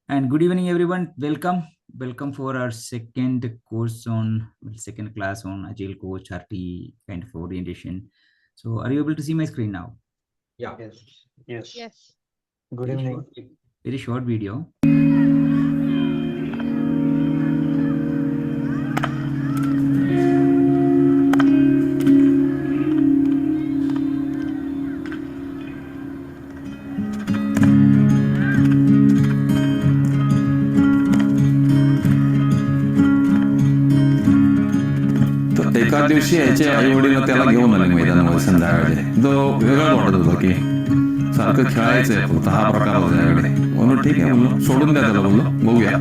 And good evening, everyone. Welcome for our second class on Agile Coach RTE kind of orientation. So, are you able to see my screen now? Yeah. Yes. Good evening. Very short video. एका दिवशी याचे आई वडील त्याला घेऊन आले मैदानामध्ये संध्याकाळचे. तो वेगळा वाटत होता की सारखं खेळायचंय, फक्त हा प्रकार होता त्याकडे. म्हणून ठीक आहे म्हणलं, सोडून द्या त्याला, बोललो बघूया.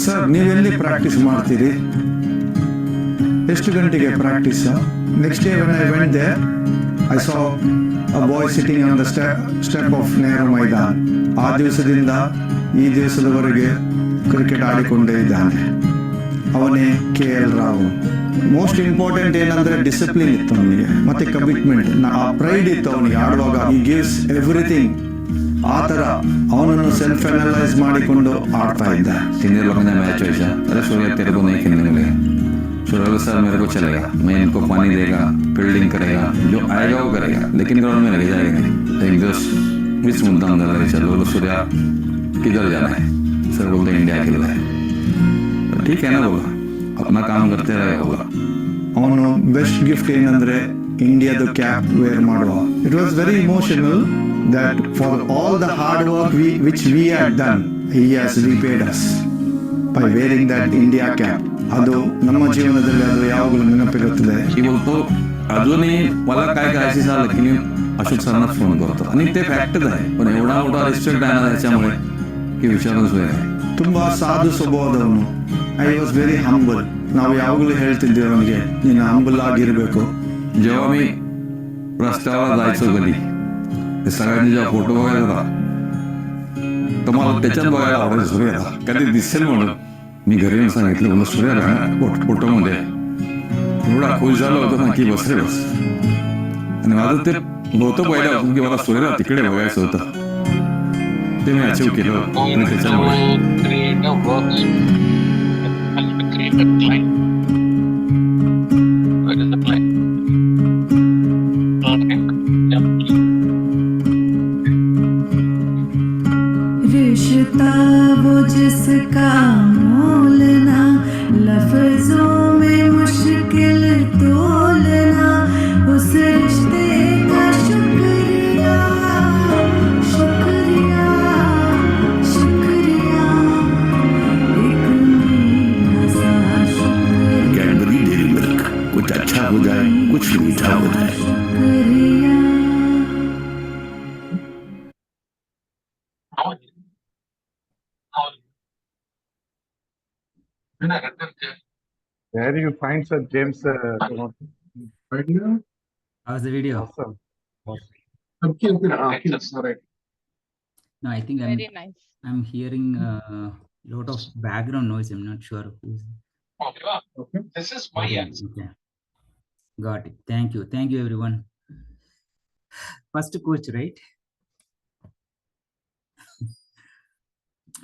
ಸರ್ ನೀವೆಲ್ಲಿ ಪ್ರಾಕ್ಟೀಸ್ ಮಾಡ್ತೀರಿ? ಎಷ್ಟು ಗಂಟೆಗೆ practice? Next day when I went there I saw a boy sitting on the step of Nehru Maidan. ಆ ದಿವಸದಿಂದ ಈ ದಿವಸದವರೆಗೆ ಕ್ರಿಕೆಟ್ ಆಡಿಕೊಂಡೇ ಇದ್ದಾನೆ. ಅವನೇ KL ರಾಹುಲ್. ಮೋಸ್ಟ್ ಇಂಪಾರ್ಟೆಂಟ್ ಏನಂದ್ರೆ ಡಿಸಿಪ್ಲಿನ್ ಇತ್ತು ಅವನಿಗೆ, ಮತ್ತೆ ಕಮಿಟ್ಮೆಂಟ್, ಆ ಪ್ರೈಡ್ ಇತ್ತು ಅವನಿಗೆ. ಆಡುವಾಗ ಈ ಗಿವ್ಸ್ ಎವ್ರಿಥಿಂಗ್. ಆ ತರ ಅವನನ್ನು ಸೆಲ್ಫ್ ಅನಲೈಸ್ ಮಾಡಿಕೊಂಡು ಆಡ್ತಾ ಇದ್ದ. सीनियर लोगों ने मैच हुआ, अरे सूर्य तेरे को नहीं खेलने मिलेगा, सूर्य सर मेरे को चलेगा, मैं इनको पानी देगा, फील्डिंग करेगा, जो आएगा वो करेगा, लेकिन ग्राउंड में लगे जाएंगे. एक दोस्त बीच मुद्दा अंदर लगे, चलो बोलो सूर्य किधर जाना है? सर बोलते इंडिया खेल रहा है. ठीक है ना, बोला अपना काम करते रहे होगा. ಅವನು ಬೆಸ್ಟ್ ಗಿಫ್ಟ್ ಏನಂದ್ರೆ ಇಂಡಿಯಾದ ಕ್ಯಾಪ್ ವೇರ್ ಮಾಡುವ. It was very emotional that for all the hard work which we had done, he has repaid us by wearing that India cap. ಅದು ನಮ್ಮ ಜೀವನದಲ್ಲಿ ಅದು ಯಾವಾಗಲೂ ನೆನಪಿರುತ್ತದೆ. की बोलतो अजूनही मला काय करायची झालं की मी अशोक सरांना फोन करतो, आणि ते फॅक्टच आहे. पण एवढा मोठा रिस्पेक्ट आहे ना त्याच्यामुळे की विचारच होय आहे. ತುಂಬಾ ಸಾಧು ಸ್ವಭಾವದವನು. I was very humble. ನಾವು ಯಾವಾಗಲೂ ಹೇಳ್ತಿದ್ದೇವೆ ಅವನಿಗೆ, ನೀನು ಹಂಬಲ್ ಆಗಿರ್ಬೇಕು. जेव्हा मी रस्त्यावर जायचो कधी, ते सगळ्यांनी जेव्हा फोटो बघायचा होता, तर मला त्याच्यात बघायला आवडायचं सूर्याला, कधी दिसेल म्हणून. मी घरी येऊन सांगितलं, म्हणून सूर्याला फोटोमध्ये एवढा खुश झाला होता ना की बस रे बस. आणि माझं ते होतं पहिल्यापासून की मला सूर्याला तिकडे बघायचं होतं. ते मी अचीव केलं. आणि त्याच्यामुळे रिश्ता वो जिसका मोलना, लफ्जों में मुश्किल तोलना, उस रिश्ते का शुक्रिया शुक्रिया शुक्रिया, एक मीठा सा शुक्रिया. कैडबरी डेयरी मिल्क, कुछ अच्छा हो जाए, कुछ मीठा हो जाए. शुक्रिया. Where do you find Sir James? Right now? How's the video? Awesome. Okay. All right. No, I think Very nice. I'm hearing a lot of background noise. I'm not sure who's. Okay. This is my answer. Okay. Got it. Thank you, everyone. First coach, right?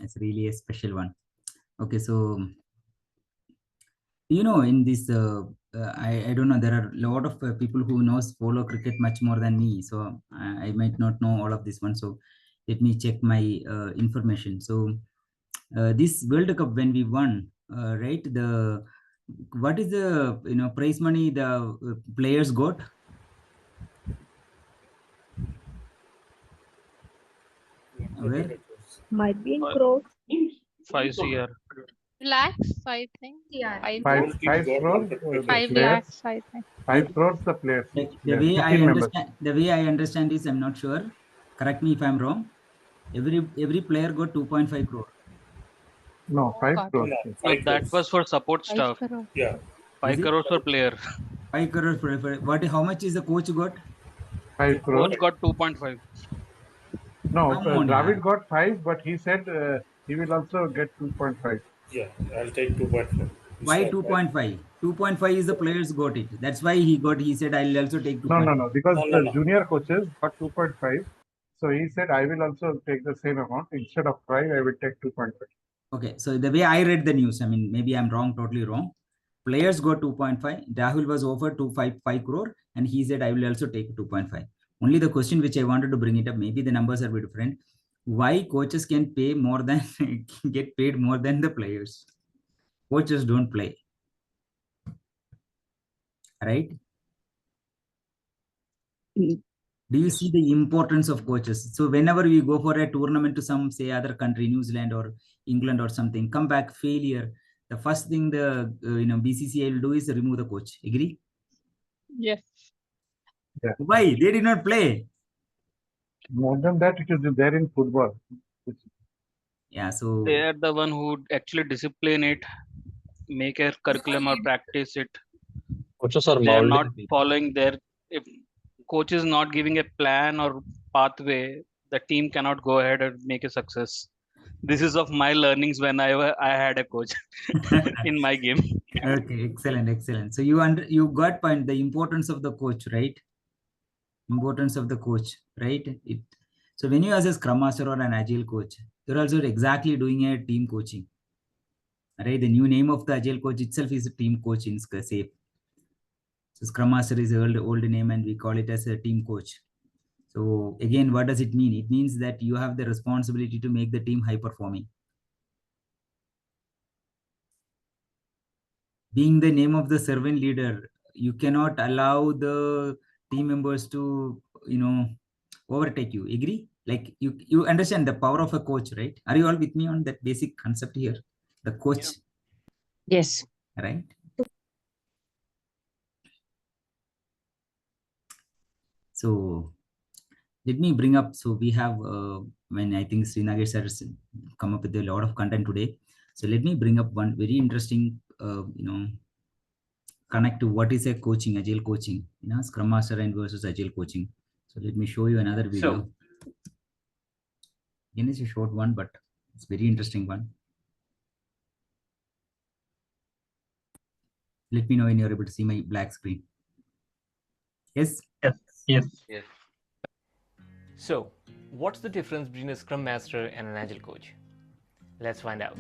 It's really a special one. Okay, so in this I don't know, there are a lot of people who follow cricket much more than me, so I might not know all of this one. So let me check my information. So this World Cup, when we won, right, what is the prize money the players got? Where? Might be in crores. 5 CR. Lakhs, I think. Yeah. 5 crores. 5 lakhs, I think. 5 crores the players. The way I 15 members. understand, the way I understand is, I'm not sure. Correct me if I'm wrong. Every player got 2.5 crore. No, 5 God. crores. So that was for support 5 staff. crore. 5 crores per player. 5 crore for what? How much is the coach got? 5 crores. Coach got 2.5. No, Come on, Dravid man. got 5, but he said he will also get 2.5. Yeah, I'll take 2.5. Why 2.5? 2.5 is the players got it. That's why he said I'll also take 2.5. No, because No. the junior coaches got 2.5. So he said, I will also take the same amount. Instead of 5, I will take 2.5. Okay, so the way I read the news, I mean, maybe I'm wrong, totally wrong. Players got 2.5. Rahul was offered 2.5 crore, and he said, I will also take 2.5. Only the question which I wanted to bring it up, maybe the numbers are a bit different. Why coaches can pay more than get paid more than the players? Coaches don't play, right? Do you see the importance of coaches? So whenever we go for a tournament to some, say, other country, New Zealand or England or something, come back failure, the first thing the BCCI will do is remove the coach. Agree? Yes. Yeah. Why? They did not play. More than that, it is there in football. Yeah, so They are the one who actually discipline it, make a curriculum or practice it. Coaches are They are molding not people. following their. If coach is not giving a plan or pathway, the team cannot go ahead and make a success. This is of my learnings when I had a coach in my game. okay, excellent. So you got point the importance of the coach, right? Importance of the coach, right? So when you as a scrum master or an agile coach, you're also exactly doing a team coaching, right? The new name of the agile coach itself is a team coach in SAFe. So scrum master is the old name, and we call it as a team coach. So again, what does it mean? It means that you have the responsibility to make the team high performing. Being the name of the servant leader, you cannot allow the team members to overtake you. Agree? Like you understand the power of a coach, right? Are you all with me on that basic concept here? The coach. Yes. Right? So let me bring up, so we have when I think Srinagesh has come up with a lot of content today. So let me bring up one very interesting connect to what is a coaching, agile coaching, Scrum Master and versus agile coaching. So let me show you another video. Again, it's a short one, but it's very interesting one. Let me know when you're able to see my black screen. Yes? Yes. So, what's the difference between a Scrum Master and an Agile coach? Let's find out.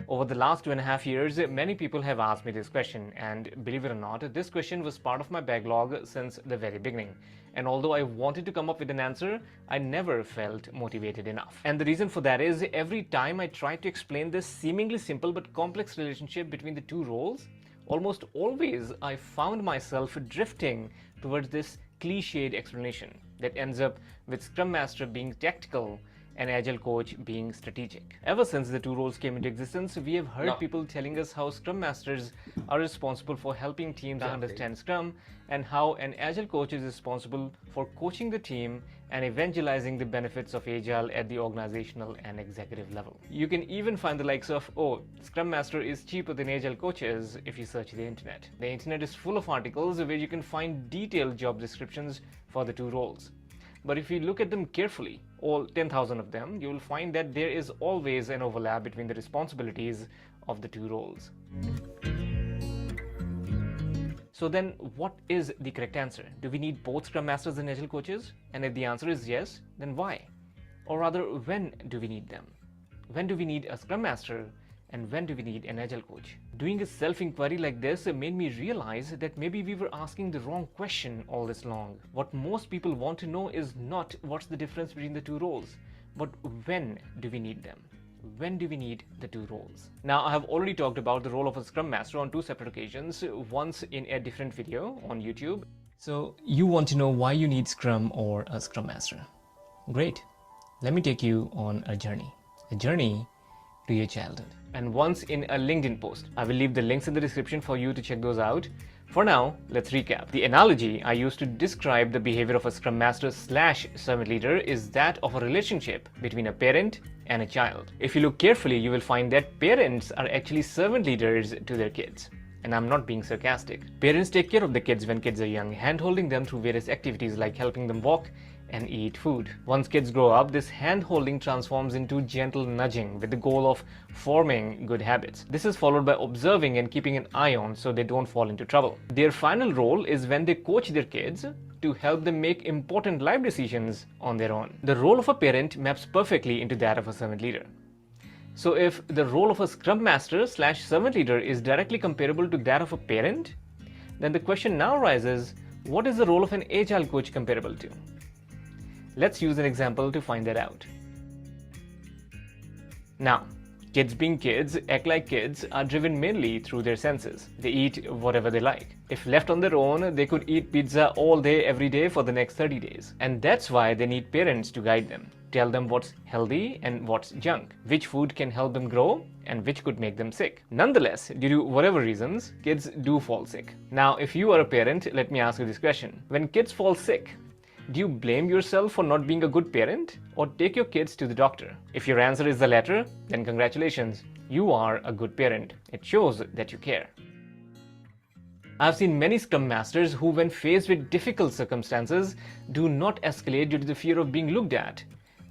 Over the last 2.5 years, many people have asked me this question, and believe it or not, this question was part of my backlog since the very beginning. And although I wanted to come up with an answer, I never felt motivated enough. And the reason for that is every time I tried to explain this seemingly simple but complex relationship between the two roles, almost always I found myself drifting towards this cliched explanation that ends up with Scrum Master being tactical and Agile coach being strategic. Ever since the two roles came into existence, we have heard people telling us how Scrum Masters are responsible for helping teams understand Scrum, and how an Agile coach is responsible for coaching the team and evangelizing the benefits of Agile at the organizational and executive level. You can even find the likes of, oh, Scrum Master is cheaper than Agile coaches if you search the internet. The internet is full of articles where you can find detailed job descriptions for the two roles. But if you look at them carefully, all 10,000 of them, you will find that there is always an overlap between the responsibilities of the two roles. So then, what is the correct answer? Do we need both Scrum Masters and Agile coaches? And if the answer is yes, then why? Or rather, when do we need them? When do we need a Scrum Master? And when do we need an Agile coach? Doing a self-inquiry like this made me realize that maybe we were asking the wrong question all this long. What most people want to know is not what's the difference between the two roles, but when do we need them? When do we need the two roles? Now, I have already talked about the role of a Scrum Master on two separate occasions, once in a different video on YouTube. So you want to know why you need Scrum or a Scrum Master? Great. Let me take you on a journey to your childhood. And once in a LinkedIn post. I will leave the links in the description for you to check those out. For now, let's recap. The analogy I used to describe the behavior of a Scrum Master / servant leader is that of a relationship between a parent and a child. If you look carefully, you will find that parents are actually servant leaders to their kids. And I'm not being sarcastic. Parents take care of the kids when kids are young, hand-holding them through various activities like helping them walk and eat food. Once kids grow up, this hand-holding transforms into gentle nudging with the goal of forming good habits. This is followed by observing and keeping an eye on so they don't fall into trouble. Their final role is when they coach their kids to help them make important life decisions on their own. The role of a parent maps perfectly into that of a servant leader. So if the role of a Scrum Master / servant leader is directly comparable to that of a parent, then the question now arises, what is the role of an Agile coach comparable to? Let's use an example to find that out. Now, kids being kids, act like kids, are driven mainly through their senses. They eat whatever they like. If left on their own, they could eat pizza all day, every day for the next 30 days. And that's why they need parents to guide them. Tell them what's healthy and what's junk, which food can help them grow and which could make them sick. Nonetheless, due to whatever reasons, kids do fall sick. Now, if you are a parent, let me ask you this question. When kids fall sick, do you blame yourself for not being a good parent or take your kids to the doctor? If your answer is the latter, then congratulations, you are a good parent. It shows that you care. I've seen many Scrum Masters who, when faced with difficult circumstances, do not escalate due to the fear of being looked at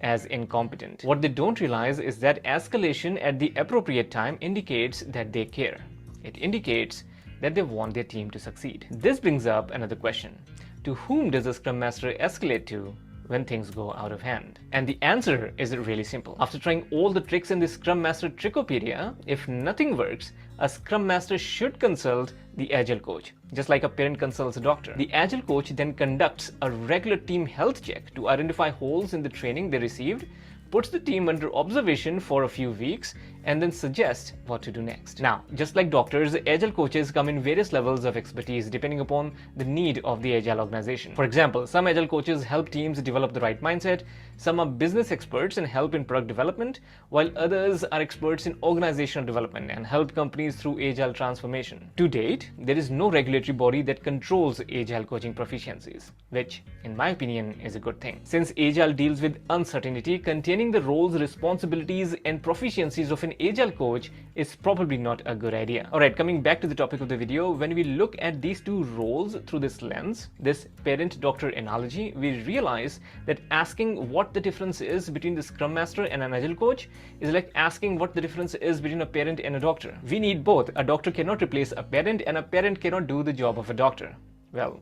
as incompetent. What they don't realize is that escalation at the appropriate time indicates that they care. It indicates that they want their team to succeed. This brings up another question. To whom does a Scrum Master escalate to when things go out of hand? And the answer is really simple. After trying all the tricks in the Scrum Master Trickopedia, if nothing works, a Scrum Master should consult the Agile coach, just like a parent consults a doctor. The Agile coach then conducts a regular team health check to identify holes in the training they received, puts the team under observation for a few weeks, and then suggests what to do next. Now, just like doctors, Agile coaches come in various levels of expertise depending upon the need of the Agile organization. For example, some Agile coaches help teams develop the right mindset, some are business experts and help in product development, while others are experts in organizational development and help companies through Agile transformation. To date, there is no regulatory body that controls Agile coaching proficiencies, which, in my opinion, is a good thing. Since Agile deals with uncertainty, containing the roles, responsibilities, and proficiencies of an Agile coach is probably not a good idea. Alright, coming back to the topic of the video, when we look at these two roles through this lens, this parent-doctor analogy, we realize that asking what the difference is between the Scrum Master and an Agile coach is like asking what the difference is between a parent and a doctor. We need both. A doctor cannot replace a parent, and a parent cannot do the job of a doctor. Well,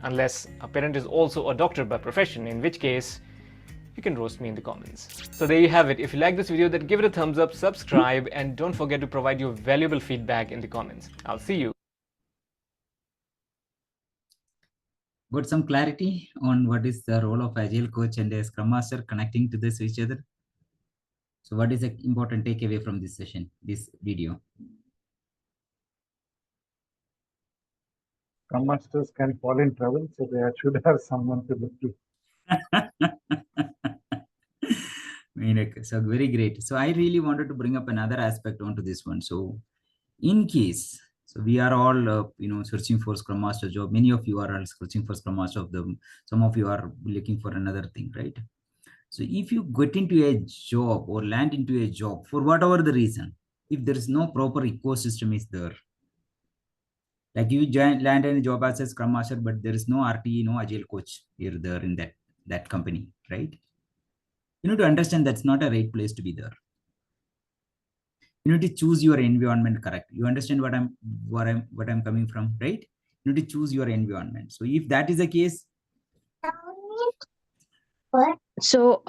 unless a parent is also a doctor by profession, in which case, you can roast me in the comments. So there you have it. If you like this video, then give it a thumbs up, subscribe, and don't forget to provide your valuable feedback in the comments. I'll see you. Got some clarity on what is the role of Agile coach and a Scrum Master connecting to this each other? So what is the important takeaway from this session, this video? Scrum Masters can fall in trouble, so they should have someone to look to. So very great. So I really wanted to bring up another aspect onto this one. So in case, so we are all searching for Scrum Master job. Many of you are searching for Scrum Master of them. Some of you are looking for another thing, right? So if you get into a job or land into a job for whatever the reason, if there is no proper ecosystem is there, like you land in a job as a Scrum Master, but there is no RTE, no Agile coach here there in that company, right? You need to understand that's not a right place to be there. You need to choose your environment correct. You understand what I'm coming from, right? You need to choose your environment. So if that is the case, So,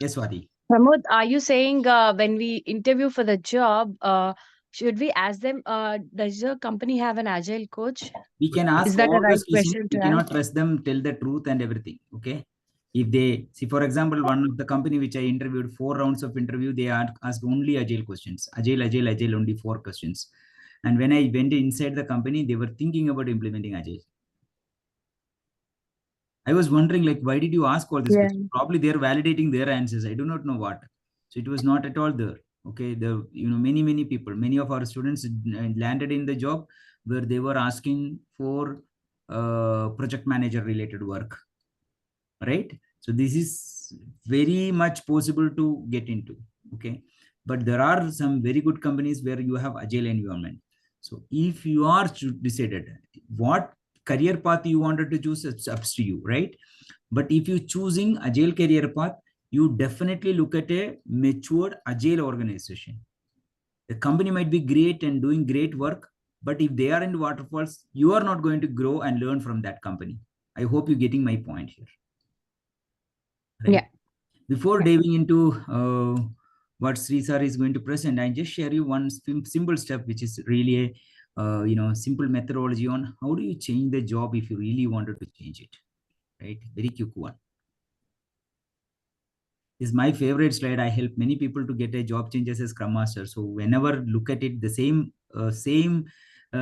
yes, Swati. Pramod, are you saying when we interview for the job, should we ask them, does your company have an Agile coach? We can ask Is that all a right those questions. question We to cannot ask? trust them, tell the truth and everything. Okay. If they see, for example, one of the company which I interviewed, 4 rounds of interview, they asked only Agile questions. Agile, only 4 questions. And when I went inside the company, they were thinking about implementing Agile. I was wondering, like, why did you ask all these questions? Probably they're validating their answers. I do not know what. So it was not at all there. Okay. Many people, many of our students landed in the job where they were asking for project manager related work. Right. So this is very much possible to get into. Okay. But there are some very good companies where you have Agile environment. So if you are decided what career path you wanted to choose, it's up to you, right? But if you choosing agile career path, you definitely look at a matured agile organization. The company might be great and doing great work, but if they are in waterfalls, you are not going to grow and learn from that company. I hope you're getting my point here. Right? Yeah. Before diving into what Sri sir is going to present, I just share you one simple step, which is really a simple methodology on how do you change the job if you really wanted to change it. Right? Very quick one. Is my favorite slide. I help many people to get a job change as a scrum master. So whenever look at it, the same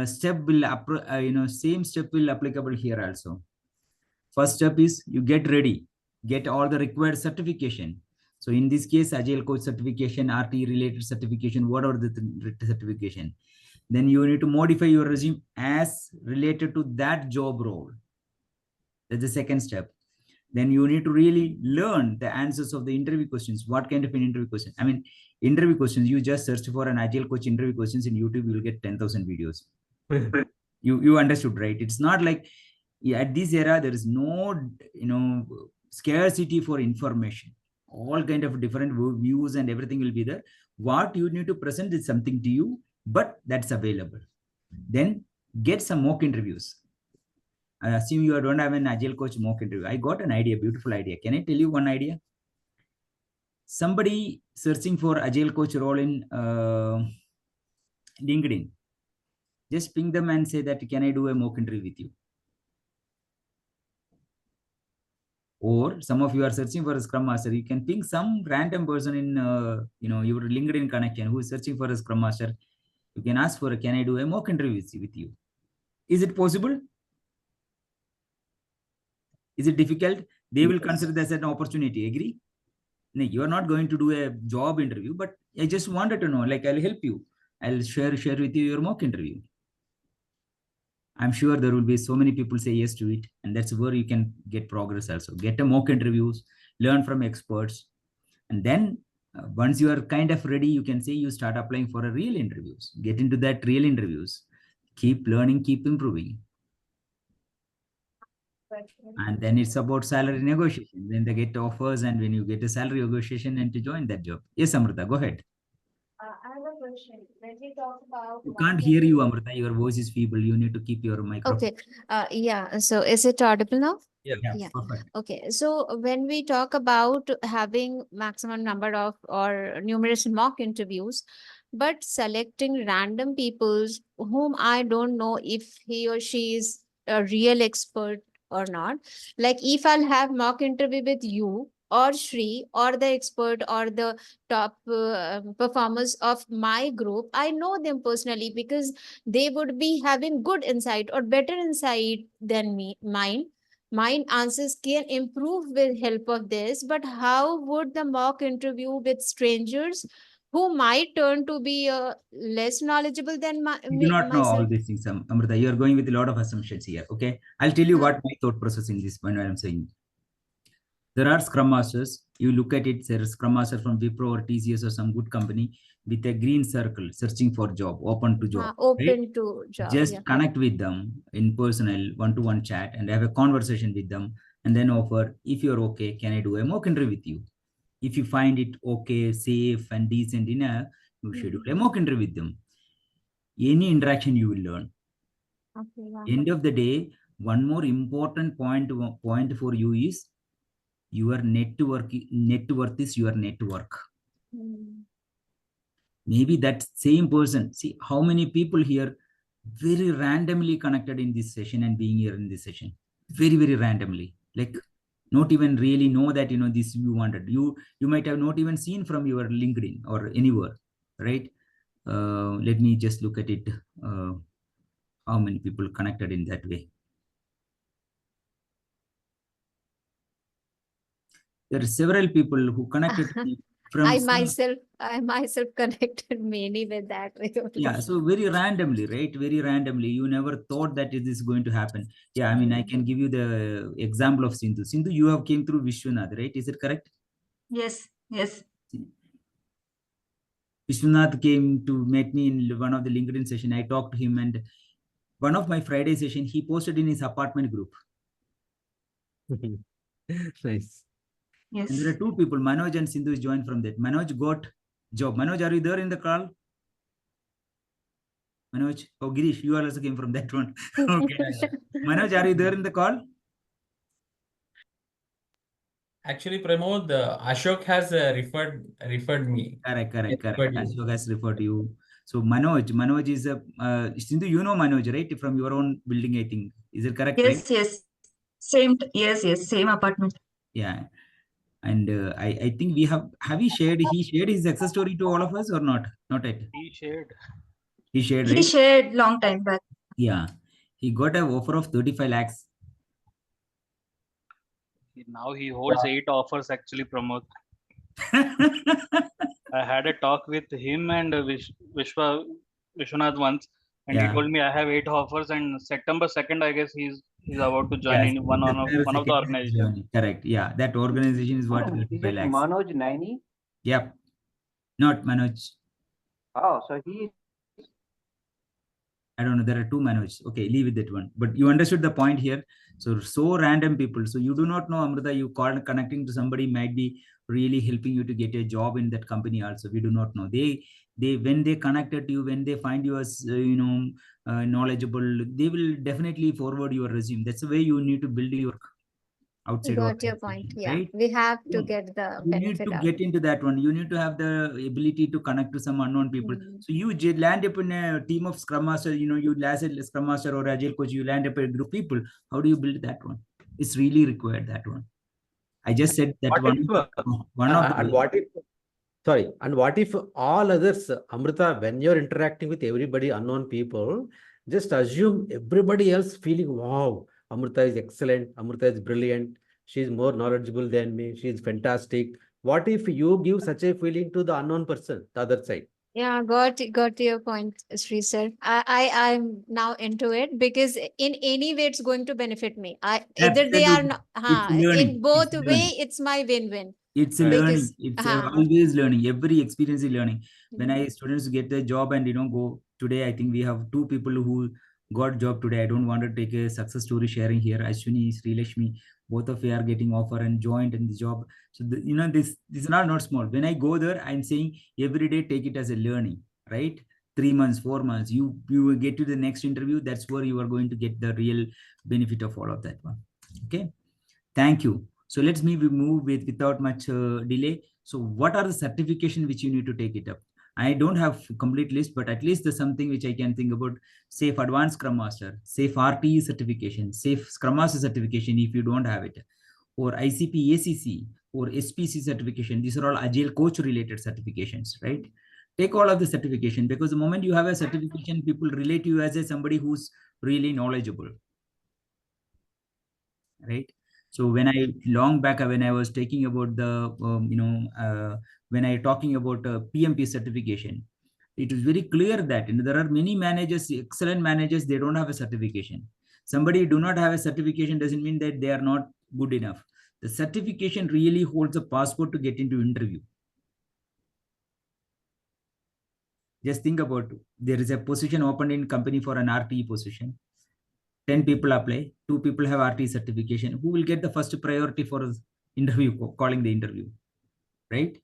step will same step will applicable here also. First step is you get ready, get all the required certification. So in this case, Agile Coach certification, RTE related certification, whatever the certification. Then you need to modify your resume as related to that job role. That's the second step. Then you need to really learn the answers of the interview questions. What kind of an interview question? I mean, interview questions, you just search for an Agile Coach interview questions in YouTube, you'll get 10,000 videos. You understood, right? It's not like at this era, there is no, scarcity for information. All kind of different views and everything will be there. What you need to present is something to you, but that's available. Then get some mock interviews. I assume you don't have an Agile Coach mock interview. I got an idea, beautiful idea. Can I tell you one idea? Somebody searching for Agile Coach role in LinkedIn. Just ping them and say that, can I do a mock interview with you? Or some of you are searching for a Scrum Master. You can ping some random person in your LinkedIn connection who is searching for a Scrum Master. You can ask for, can I do a mock interview with you? Is it possible? Is it difficult? They will consider this as an opportunity. Agree? No, you are not going to do a job interview, but I just wanted to know, like, I'll help you. I'll share with you your mock interview. I'm sure there will be so many people say yes to it. And that's where you can get progress also. Get a mock interviews, learn from experts. And then once you are kind of ready, you can say you start applying for a real interviews. Get into that real interviews. Keep learning, keep improving. And then it's about salary negotiation. Then they get offers, and when you get a salary negotiation and to join that job. Yes, Amrita, go ahead. I have a question. When we talk about You can't hear you, Amrita. Your voice is feeble. You need to keep your microphone. okay, yeah. So is it audible now? Yeah, perfect. Okay. So when we talk about having maximum number of or numerous mock interviews, but selecting random peoples whom I don't know if he or she is a real expert or not. Like if I'll have mock interview with you or Shri or the expert or the top performers of my group, I know them personally because they would be having good insight or better insight than mine answers can improve with help of this. But how would the mock interview with strangers who might turn to be less knowledgeable than You do not know all myself? these things, Amrita. You are going with a lot of assumptions here. Okay, I'll tell you what my thought process in this when I'm saying. There are Scrum Masters. You look at it, there's a Scrum Master from Wipro or TCS or some good company with a green circle searching for job, open to job. Open right? to job. Just connect with them in personal one-to-one chat and have a conversation with them, and then offer, if you're okay, can I do a mock interview with you? If you find it okay, safe and decent enough, you schedule a mock interview with them. Any interaction you will learn. End of the day, one more important point for you is your net worth is your network. Maybe that same person, see how many people here very randomly connected in this session and being here in this session, very randomly, like not even really know that this you wanted. You might have not even seen from your LinkedIn or anywhere, right? Let me just look at it. How many people connected in that way? There are several people who connected from I myself connected many with that way only. Yeah, so very randomly, right? Very randomly. You never thought that it is going to happen. Yeah, I mean, I can give you the example of Sindhu. Sindhu, you have came through Vishwanath, right? Is it correct? Yes. Vishwanath came to meet me in one of the LinkedIn session. I talked to him, and one of my Friday session, he posted in his apartment group. Nice. Yes. And there are two people, Manoj and Sindhu is joined from that. Manoj got job. Manoj, are you there in the call? Manoj, oh Girish, you also came from that one. Okay. Manoj, are you there in the call? Actually, Pramod, Ashok has referred me. Correct. Referred you. Ashok has referred you. So Manoj is a Sindhu, you know Manoj, right? From your own building, I think. Is it correct? Yes, right? yes. Same, yes, same apartment. Yeah. And I think we he shared his success story to all of us or not? Not yet. He shared. He shared, He right? shared long time back. Yeah. He got an offer of 35 lakhs. Now he holds 8 offers actually, Pramod. I had a talk with him and Vishwanath once, and he told me I have 8 offers, and September 2nd, I guess he's about to join in one of the organizations. Correct. Yeah, that organization is what 35 lakhs. Manoj Naini? Yep. Not Manoj. Oh, so he. I don't know. There are two Manoj. Okay, leave it that one. But you understood the point here. So random people. So you do not know, Amrita, you connecting to somebody might be really helping you to get a job in that company also. We do not know. They when they connected to you, when they find you as knowledgeable, they will definitely forward your resume. That's the way you need to build your outside. Got your point. Yeah, right? we have to get the you benefit need to out. get into that one. You need to have the ability to connect to some unknown people. So you land up in a team of Scrum Master, you land a Scrum Master or Agile coach, you land up a group of people. How do you build that one? It's really required, that one. I just said that And what if all others, Amrita, when you're interacting with everybody, unknown people, just assume everybody else feeling, wow, Amrita is excellent, Amrita is brilliant, she's more knowledgeable than me, she's fantastic. What if you give such a feeling to the unknown person, the other side? Yeah, got your point, Sri sir. I'm now into it because in any way it's going to benefit me. Either they are not, in both way it's my win-win. It's learning. It's always learning. Every experience is learning. When I students get the job and go today, I think we have two people who got job today. I don't want to take a success story sharing here. Ashwini, Srilakshmi, both of you are getting offer and joined in the job. So this is not small. When I go there, I'm saying every day take it as a learning, right? 3 months, 4 months, you will get to the next interview. That's where you are going to get the real benefit of all of that one. Okay, thank you. So let's move without much delay. So what are the certification which you need to take it up? I don't have complete list, but at least there's something which I can think about. Safe Advanced Scrum Master, Safe RTE certification, Safe Scrum Master certification if you don't have it, or ICP ACC or SPC certification. These are all Agile coach related certifications, right? Take all of the certification, because the moment you have a certification, people relate you as somebody who's really knowledgeable, right? So when I long back when I was taking about the when I talking about PMP certification, it is very clear that there are many managers, excellent managers, they don't have a certification. Somebody do not have a certification doesn't mean that they are not good enough. The certification really holds a passport to get into interview. Just think about, there is a position open in company for an RTE position. 10 people apply, 2 people have RTE certification. Who will get the first priority for interview, calling the interview, right?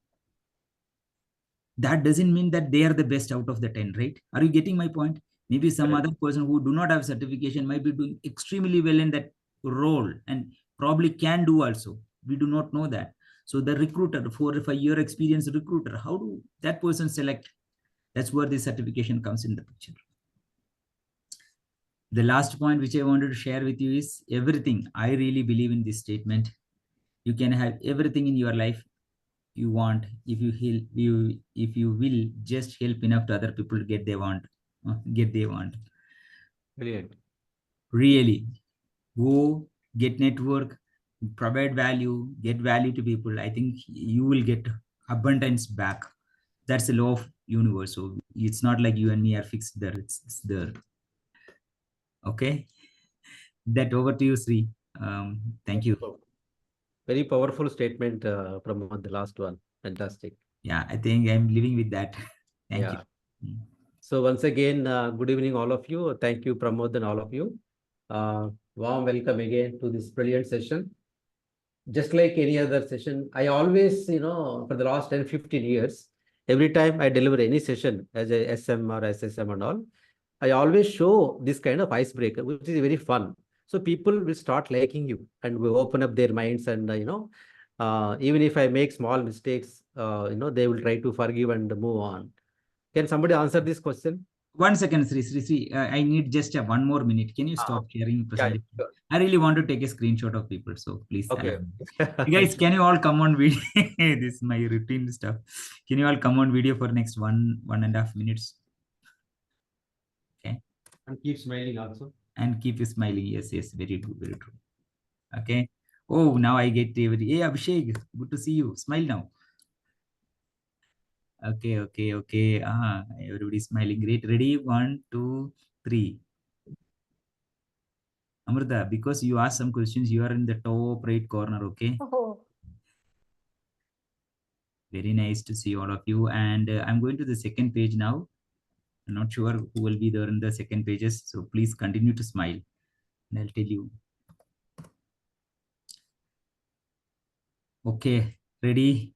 That doesn't mean that they are the best out of the 10, right? Are you getting my point? Maybe some other person who do not have certification might be doing extremely well in that role and probably can do also. We do not know that. So the recruiter, 4 or 5 year experienced recruiter, how do that person select? That's where the certification comes in the picture. The last point which I wanted to share with you is everything. I really believe in this statement. You can have everything in your life you want if you will just help enough to other people to get they want. Brilliant. Really, go get network, provide value, get value to people. I think you will get abundance back. That's the law of universe. So it's not like you and me are fixed there. It's there. Okay, that over to you, Sri. Thank you. Very powerful statement from the last one. Fantastic. Yeah, I think I'm living with that. Thank you. So once again, good evening, all of you. Thank you, Pramod, and all of you. Warm welcome again to this brilliant session. Just like any other session, I always, for the last 10, 15 years, every time I deliver any session as a SM or SSM and all, I always show this kind of icebreaker, which is very fun. So people will start liking you and will open up their minds and, even if I make small mistakes, they will try to forgive and move on. Can somebody answer this question? 1 second, Sri. I need just 1 more minute. Can you stop sharing presentation? Yeah, sure. I really want to take a screenshot of people. So please. Okay. You guys, can you all come on video? This is my routine stuff. Can you all come on video for next 1.5 minutes? Okay. And keep smiling also. And keep smiling. Yes, very true, very true. Okay. Oh, now I get hey Abhishek, good to see you. Smile now. Okay. Everybody's smiling. Great. Ready? 1, 2, 3. Amrita, because you asked some questions, you are in the top right corner. Okay. Oh. Very nice to see all of you. And I'm going to the second page now. I'm not sure who will be there in the second pages. So please continue to smile. And I'll tell you. Okay. Ready?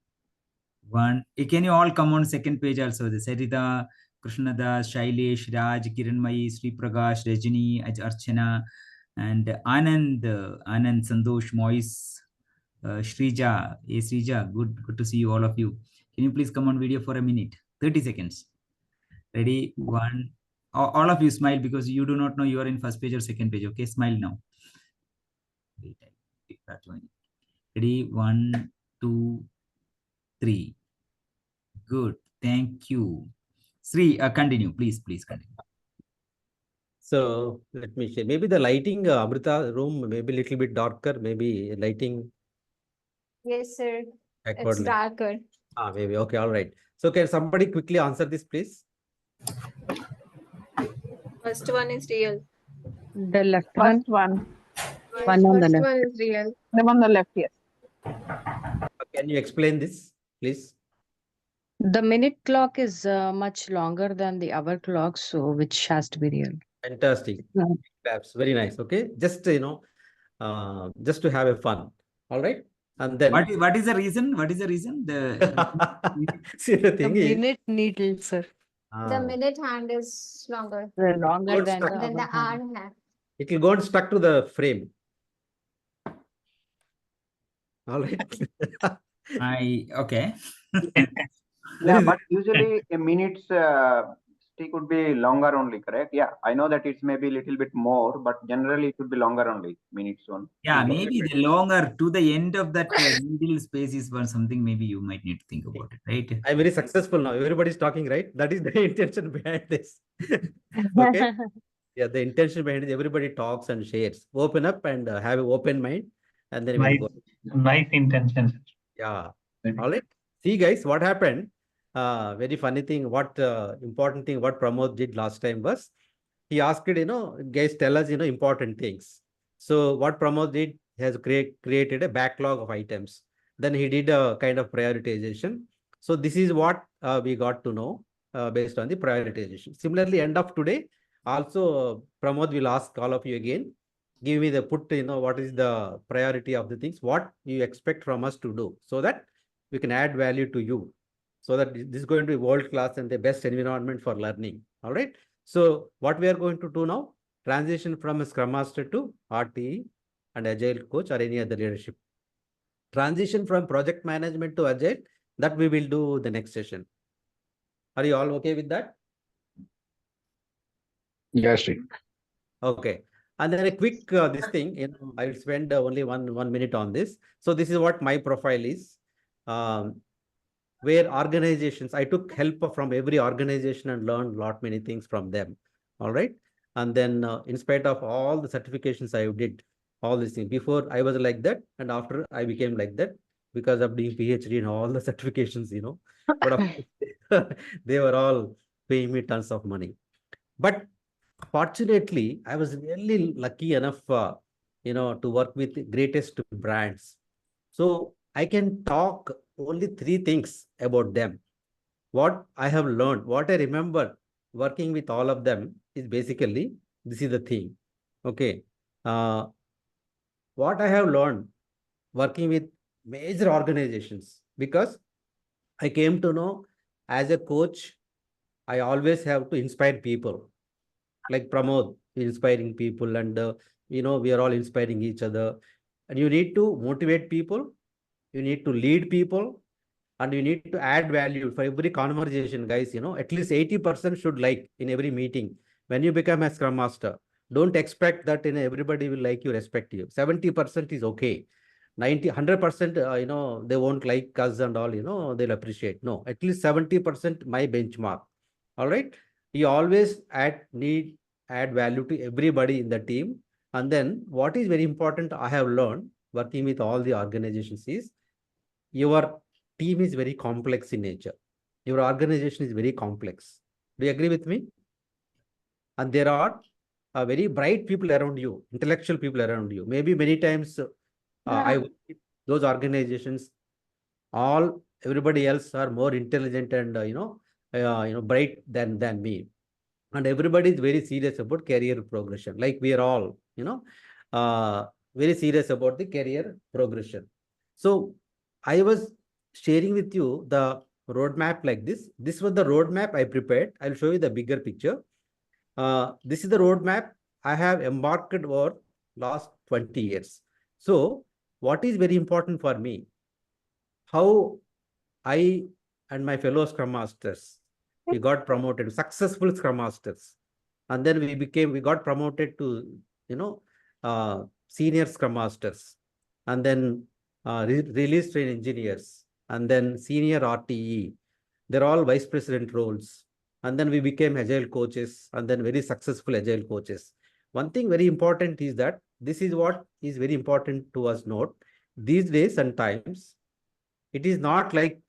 1. Can you all come on second page also? The Sarita, Krishnadas, Shailesh, Raj, Kiranmai, Sri Prakash, Rajini, Archana, and Anand, Sandosh, Moise, Shrija. Hey, Shrija, good to see you, all of you. Can you please come on video for a minute? 30 seconds. Ready? 1. All of you smile because you do not know you are in first page or second page. Okay, smile now. Ready? 1, 2, 3. Good. Thank you. Sri, continue. Please continue. So let me say, maybe the lighting, Amrita room, maybe a little bit darker, maybe lighting. Yes, sir. Accordingly. It's darker. Maybe. Okay, all right. So can somebody quickly answer this, please? First one is real. The left First one. One on the First left. one is real. The one on the left, yes. Can you explain this, please? The minute clock is much longer than the hour clock, so which has to be real. Fantastic. Yeah. Perhaps very nice. Okay, just just to have a fun. All right, and then what is the reason? What is the reason? See, the thing is, minute needle, sir. The minute hand is longer. Longer Good than stuff. Than the hour hand. hour hand. it will go and stuck to the frame. All right. Okay. Yeah, but usually a minute's stick would be longer only, correct? Yeah, I know that it's maybe a little bit more, but generally it would be longer only, minutes one. Yeah, maybe the longer to the end of that middle space is one something maybe you might need to think about it, right? I'm very successful now. Everybody's talking, right? That is the intention behind this. Okay. Yeah, the intention behind it, everybody talks and shares. Open up and have an open mind, and then we'll go. Nice intentions. Yeah. All right. See, guys, what happened? Very funny thing. What important thing? What Pramod did last time was he asked, guys, tell us, important things. So what Pramod did, he has created a backlog of items. Then he did a kind of prioritization. So this is what we got to know based on the prioritization. Similarly, end of today, also Pramod will ask all of you again. Give me the what is the priority of the things, what you expect from us to do, so that we can add value to you, so that this is going to be world class and the best environment for learning. All right. So what we are going to do now, transition from a Scrum Master to RTE and Agile coach or any other leadership. Transition from project management to Agile, that we will do the next session. Are you all okay with that? Yes, okay. And then a quick this thing, I will spend only one minute on this. So this is what my profile is. Where organizations, I took help from every organization and learned many things from them. All right. And then in spite of all the certifications I did, all these things, before I was like that, and after I became like that because of doing PhD and all the certifications, but they were all paying me tons of money. But fortunately, I was really lucky enough, to work with the greatest brands. So I can talk only 3 things about them. what I have learned, what I remember working with all of them is basically, this is the thing. Okay. What I have learned working with major organizations, because I came to know as a coach, I always have to inspire people. Like Pramod, inspiring people, and we are all inspiring each other. And you need to motivate people, you need to lead people, and you need to add value for every conversation, guys. At least 80% should like in every meeting. When you become a scrum master, don't expect that everybody will like you, respect you. 70% is okay. 100%, they won't like us and all, they'll appreciate. No, at least 70% my benchmark. All right. You always add value to everybody in the team. And then what is very important, I have learned working with all the organizations is, your team is very complex in nature. Your organization is very complex. Do you agree with me? And there are very bright people around you, intellectual people around you. Maybe many times I work with those organizations, everybody else are more intelligent and bright than me. And everybody is very serious about career progression. Like we are all, very serious about the career progression. So I was sharing with you the roadmap like this. This was the roadmap I prepared. I'll show you the bigger picture. This is the roadmap I have embarked over last 20 years. So what is very important for me, how I and my fellow Scrum Masters, we got promoted, successful Scrum Masters. And then we got promoted to, senior Scrum Masters. And then release train engineers. And then senior RTE. They're all vice president roles. And then we became Agile coaches, and then very successful Agile coaches. One thing very important is that this is what is very important to us note. These days and times, it is not like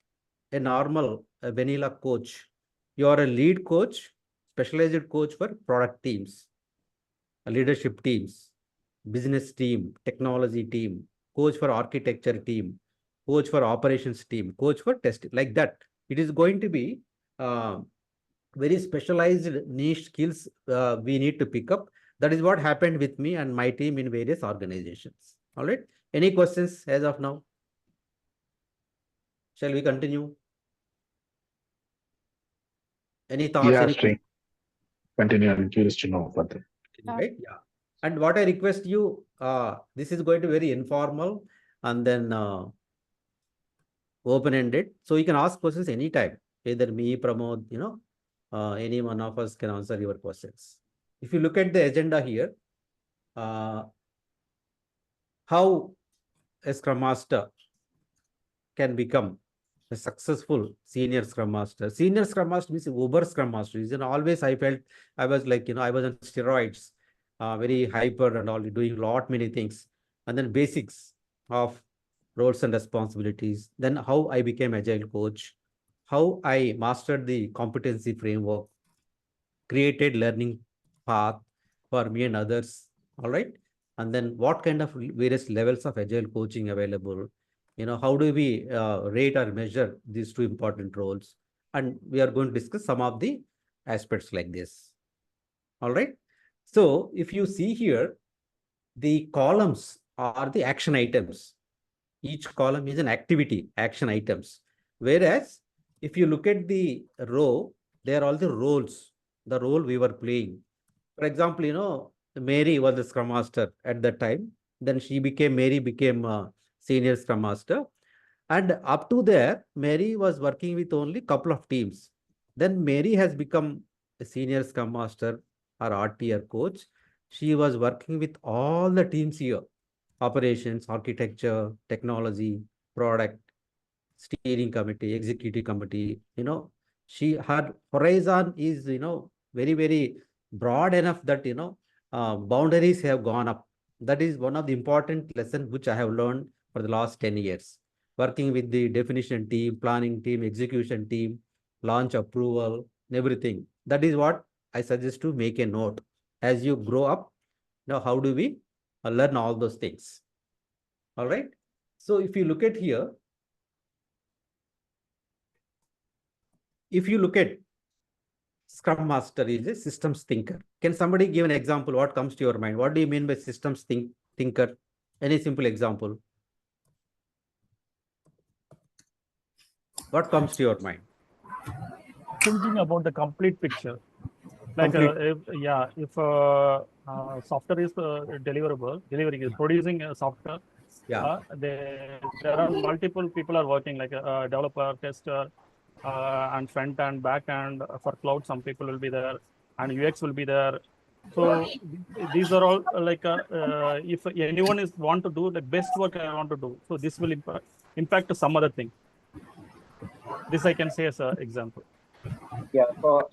a normal vanilla coach. You are a lead coach, specialized coach for product teams, leadership teams, business team, technology team, coach for architecture team, coach for operations team, coach for testing, like that. It is going to be very specialized niche skills we need to pick up. That is what happened with me and my team in various organizations. All right. Any questions as of now? Shall we continue? Any thoughts? Yeah, any continue. I'm curious to know further. Right? Yeah. And what I request you, this is going to be very informal and then open-ended. So you can ask questions anytime. Either me, Pramod, any one of us can answer your questions. If you look at the agenda here, how a Scrum Master can become a successful senior Scrum Master. Senior Scrum Master means Uber Scrum Master. Always I felt I was like, I was on steroids, very hyper and all, doing many things. And then basics of roles and responsibilities. Then how I became Agile coach, how I mastered the competency framework, created learning path for me and others. All right. And then what kind of various levels of Agile coaching available? How do we rate or measure these two important roles? And we are going to discuss some of the aspects like this. All right. So if you see here, the columns are the action items. Each column is an activity, action items. Whereas if you look at the row, they are all the roles, the role we were playing. For example, Mary was the Scrum Master at that time. Then Mary became a senior Scrum Master. And up to there, Mary was working with only couple of teams. Then Mary has become a senior Scrum Master or RTE coach. She was working with all the teams here: operations, architecture, technology, product, steering committee, executive committee. Her horizon is, very, very broad enough that, boundaries have gone up. That is one of the important lessons which I have learned for the last 10 years. Working with the definition team, planning team, execution team, launch approval, and everything. That is what I suggest to make a note. As you grow up, now how do we learn all those things? All right. So if you look at here, if you look at Scrum Master is a systems thinker. Can somebody give an example? What comes to your mind? What do you mean by systems thinker? Any simple example? What comes to your mind? Thinking about the complete picture. Like, Complete. if software is delivering is producing a software, Yeah. there are multiple people are working, like a developer, tester, and front and back end. For cloud, some people will be there, and UX will be there. So these are all if anyone is want to do the best work I want to do, so this will impact to some other thing. This I can say as an example. Yeah. So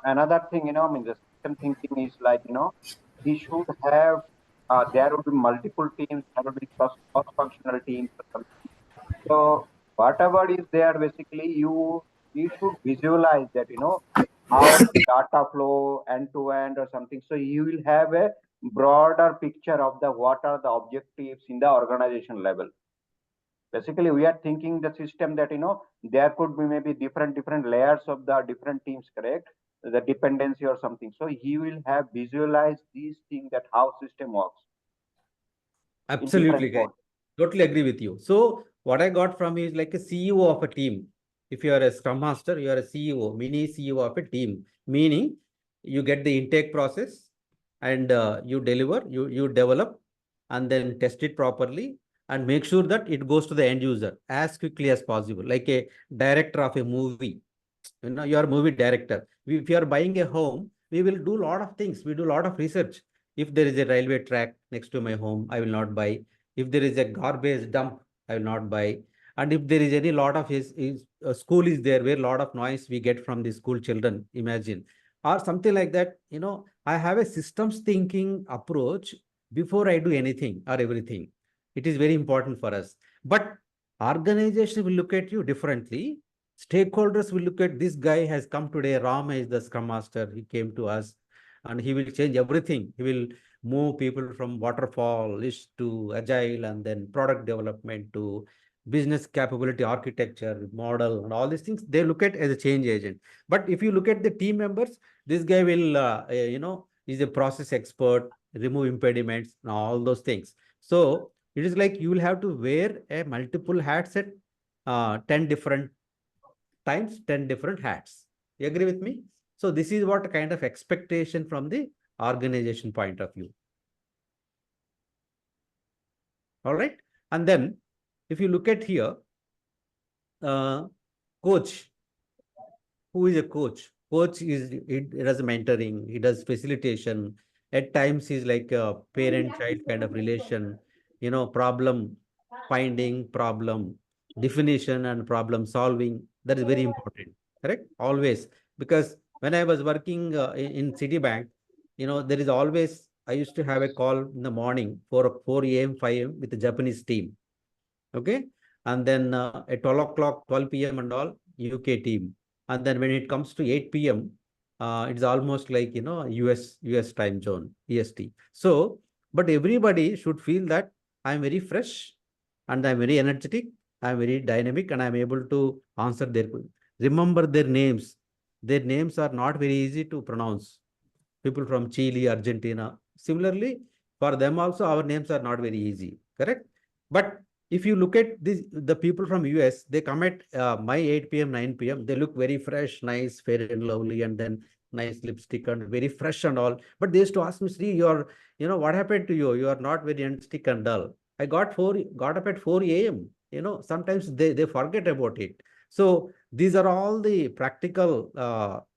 another thing, I mean, the system thinking is like, he should have, there will be multiple teams, there will be cross-functional teams or something. So whatever is there, basically, you should visualize that, how the data flow end to end or something. So you will have a broader picture of what are the objectives in the organization level. Basically, we are thinking the system that there could be maybe different layers of the different teams, correct? The dependency or something. So he will have visualized these things, that how system works in Absolutely, different guys. modes. Totally agree with you. So what I got from is like a CEO of a team. If you are a Scrum Master, you are a CEO, mini CEO of a team, meaning you get the intake process and you deliver, you develop, and then test it properly and make sure that it goes to the end user as quickly as possible. Like a director of a movie, you are a movie director. If you are buying a home, we will do a lot of things. We do a lot of research. If there is a railway track next to my home, I will not buy. If there is a garbage dump, I will not buy. And if there is any lot of school is there where a lot of noise we get from the school children, imagine, or something like that. I have a systems thinking approach before I do anything or everything. It is very important for us. But organization will look at you differently. Stakeholders will look at this guy has come today. Ram is the Scrum Master. He came to us and he will change everything. He will move people from waterfall to agile and then product development to business capability architecture model and all these things. They look at as a change agent. But if you look at the team members, this guy will, is a process expert, remove impediments, and all those things. So it is like you will have to wear a multiple hats at 10 different times, 10 different hats. You agree with me? So this is what kind of expectation from the organization point of view. All right. And then if you look at here, coach, who is a coach? Coach he does mentoring, he does facilitation. At times he's like a parent-child kind of relation, problem finding, problem definition and problem solving. That is very important, correct? Always. Because when I was working in Citibank, there is always, I used to have a call in the morning for 4 a.m., 5 a.m. with the Japanese team. Okay. And then at 12 o'clock, 12 p.m. and all, UK team. And then when it comes to 8 p.m., it's almost like, US time zone, EST. So, but everybody should feel that I'm very fresh and I'm very energetic, I'm very dynamic, and I'm able to answer remember their names. Their names are not very easy to pronounce. People from Chile, Argentina. Similarly, for them also, our names are not very easy, correct? But if you look at the people from US, they come at my 8 p.m., 9 p.m. They look very fresh, nice, fair and lovely, and then nice lipstick and very fresh and all. But they used to ask me, Sri, what happened to you? You are not very energetic and dull. I got up at 4 a.m. Sometimes they forget about it. So these are all the practical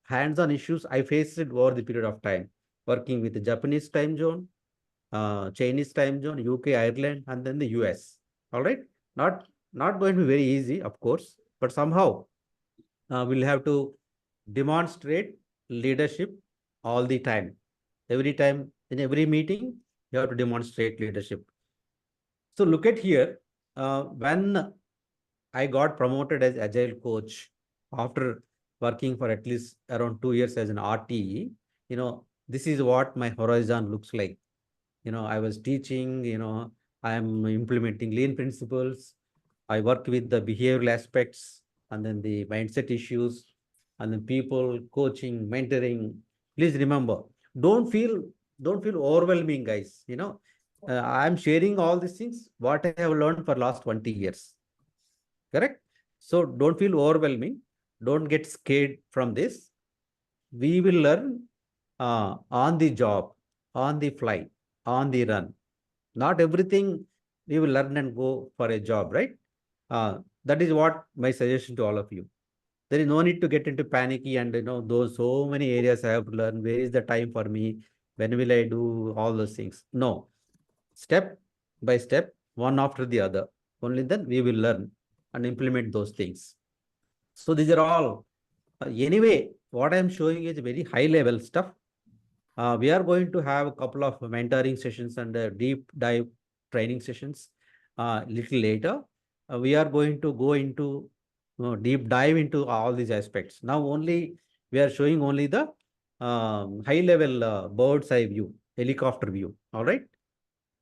hands-on issues I faced over the period of time, working with the Japanese time zone, Chinese time zone, UK, Ireland, and then the US. All right. Not going to be very easy, of course, but somehow we'll have to demonstrate leadership all the time. Every time, in every meeting, you have to demonstrate leadership. So look at here, when I got promoted as Agile coach after working for at least around 2 years as an RTE, this is what my horizon looks like. I was teaching, I am implementing lean principles. I work with the behavioral aspects and then the mindset issues. and then people, coaching, mentoring. Please remember, don't feel overwhelming, guys. I'm sharing all these things, what I have learned for last 20 years. Correct? So don't feel overwhelming. Don't get scared from this. We will learn on the job, on the fly, on the run. Not everything we will learn and go for a job, right? That is what my suggestion to all of you. There is no need to get into panicky and those so many areas I have to learn. Where is the time for me? When will I do all those things? No. Step by step, one after the other. Only then we will learn and implement those things. So these are all. Anyway, what I'm showing is very high level stuff. We are going to have a couple of mentoring sessions and deep dive training sessions little later. We are going to go into deep dive into all these aspects. Now only we are showing only the high level bird's eye view, helicopter view. All right.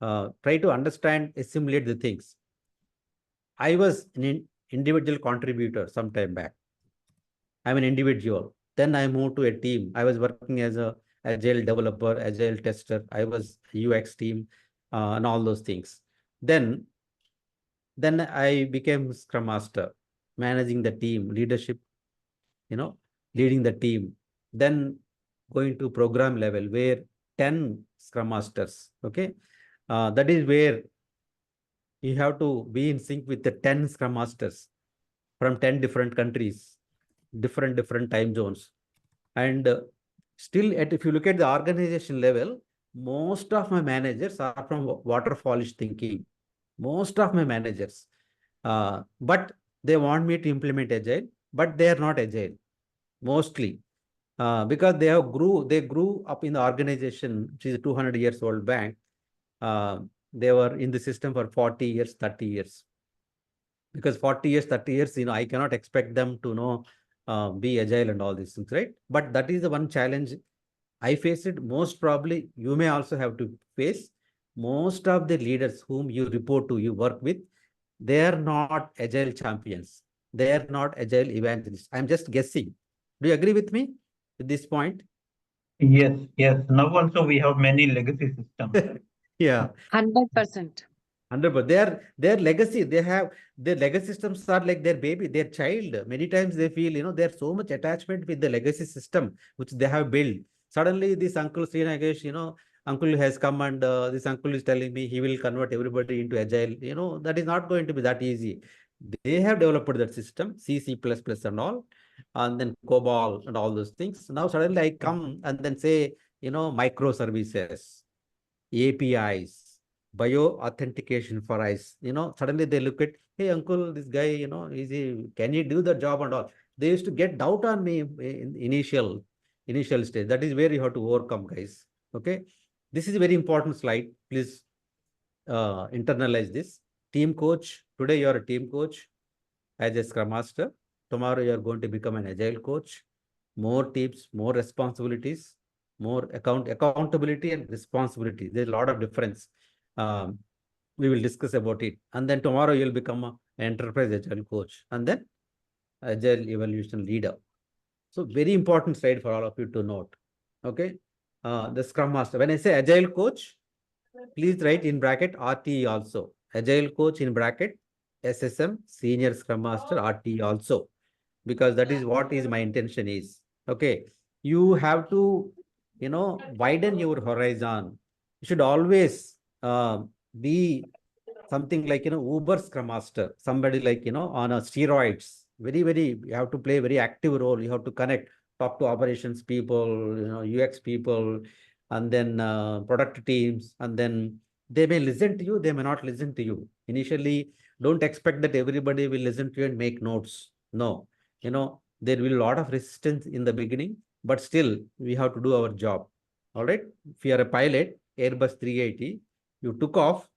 Try to understand, assimilate the things. I was an individual contributor some time back. I'm an individual. Then I moved to a team. I was working as a agile developer, agile tester. I was UX team and all those things. Then I became Scrum Master, managing the team, leadership, leading the team. Then going to program level where 10 Scrum Masters. Okay. That is where you have to be in sync with the 10 Scrum Masters from 10 different countries, different time zones. And still, if you look at the organization level, most of my managers are from waterfallish thinking. Most of my managers. But they want me to implement Agile, but they are not Agile, mostly. Because they grew up in the organization, which is a 200 years old bank. They were in the system for 40 years, 30 years. Because 40 years, 30 years, I cannot expect them to be agile and all these things, right? But that is the one challenge I face it. Most probably you may also have to face. Most of the leaders whom you report to, you work with, they are not agile champions. They are not agile evangelists. I'm just guessing. Do you agree with me at this point? Yes, yes. Now also we have many legacy systems. Yeah. 100%. 100%. Their legacy, their legacy systems are like their baby, their child. Many times they feel, there's so much attachment with the legacy system which they have built. Suddenly this uncle Sri Nagesh, uncle has come and this uncle is telling me he will convert everybody into agile. That is not going to be that easy. They have developed that system, C, C++ and all, and then COBOL and all those things. Now suddenly I come and then say, microservices, APIs, bio-authentication for ICE. Suddenly they look at, hey, uncle, this guy, can he do the job and all? They used to get doubt on me in initial stage. That is where you have to overcome, guys. Okay. This is a very important slide. Please internalize this. Team coach. Today you are a team coach as a Scrum Master. Tomorrow you are going to become an Agile coach. More teams, more responsibilities, more accountability and responsibility. There's a lot of difference. We will discuss about it. And then tomorrow you'll become an enterprise Agile coach and then Agile evolution leader. So very important slide for all of you to note. Okay. The Scrum Master. When I say Agile coach, please write in bracket RTE also. Agile coach in bracket, SSM, Senior Scrum Master, RTE also. Because that is what is my intention is. Okay. You have to, widen your horizon. You should always be something like, Uber Scrum Master, somebody like, on a steroids. Very, you have to play a very active role. You have to connect, talk to operations people, UX people, and then product teams, and then they may listen to you, they may not listen to you. Initially, don't expect that everybody will listen to you and make notes. No, there will be a lot of resistance in the beginning, but still we have to do our job. All right. If you are a pilot, Airbus 380, you took off,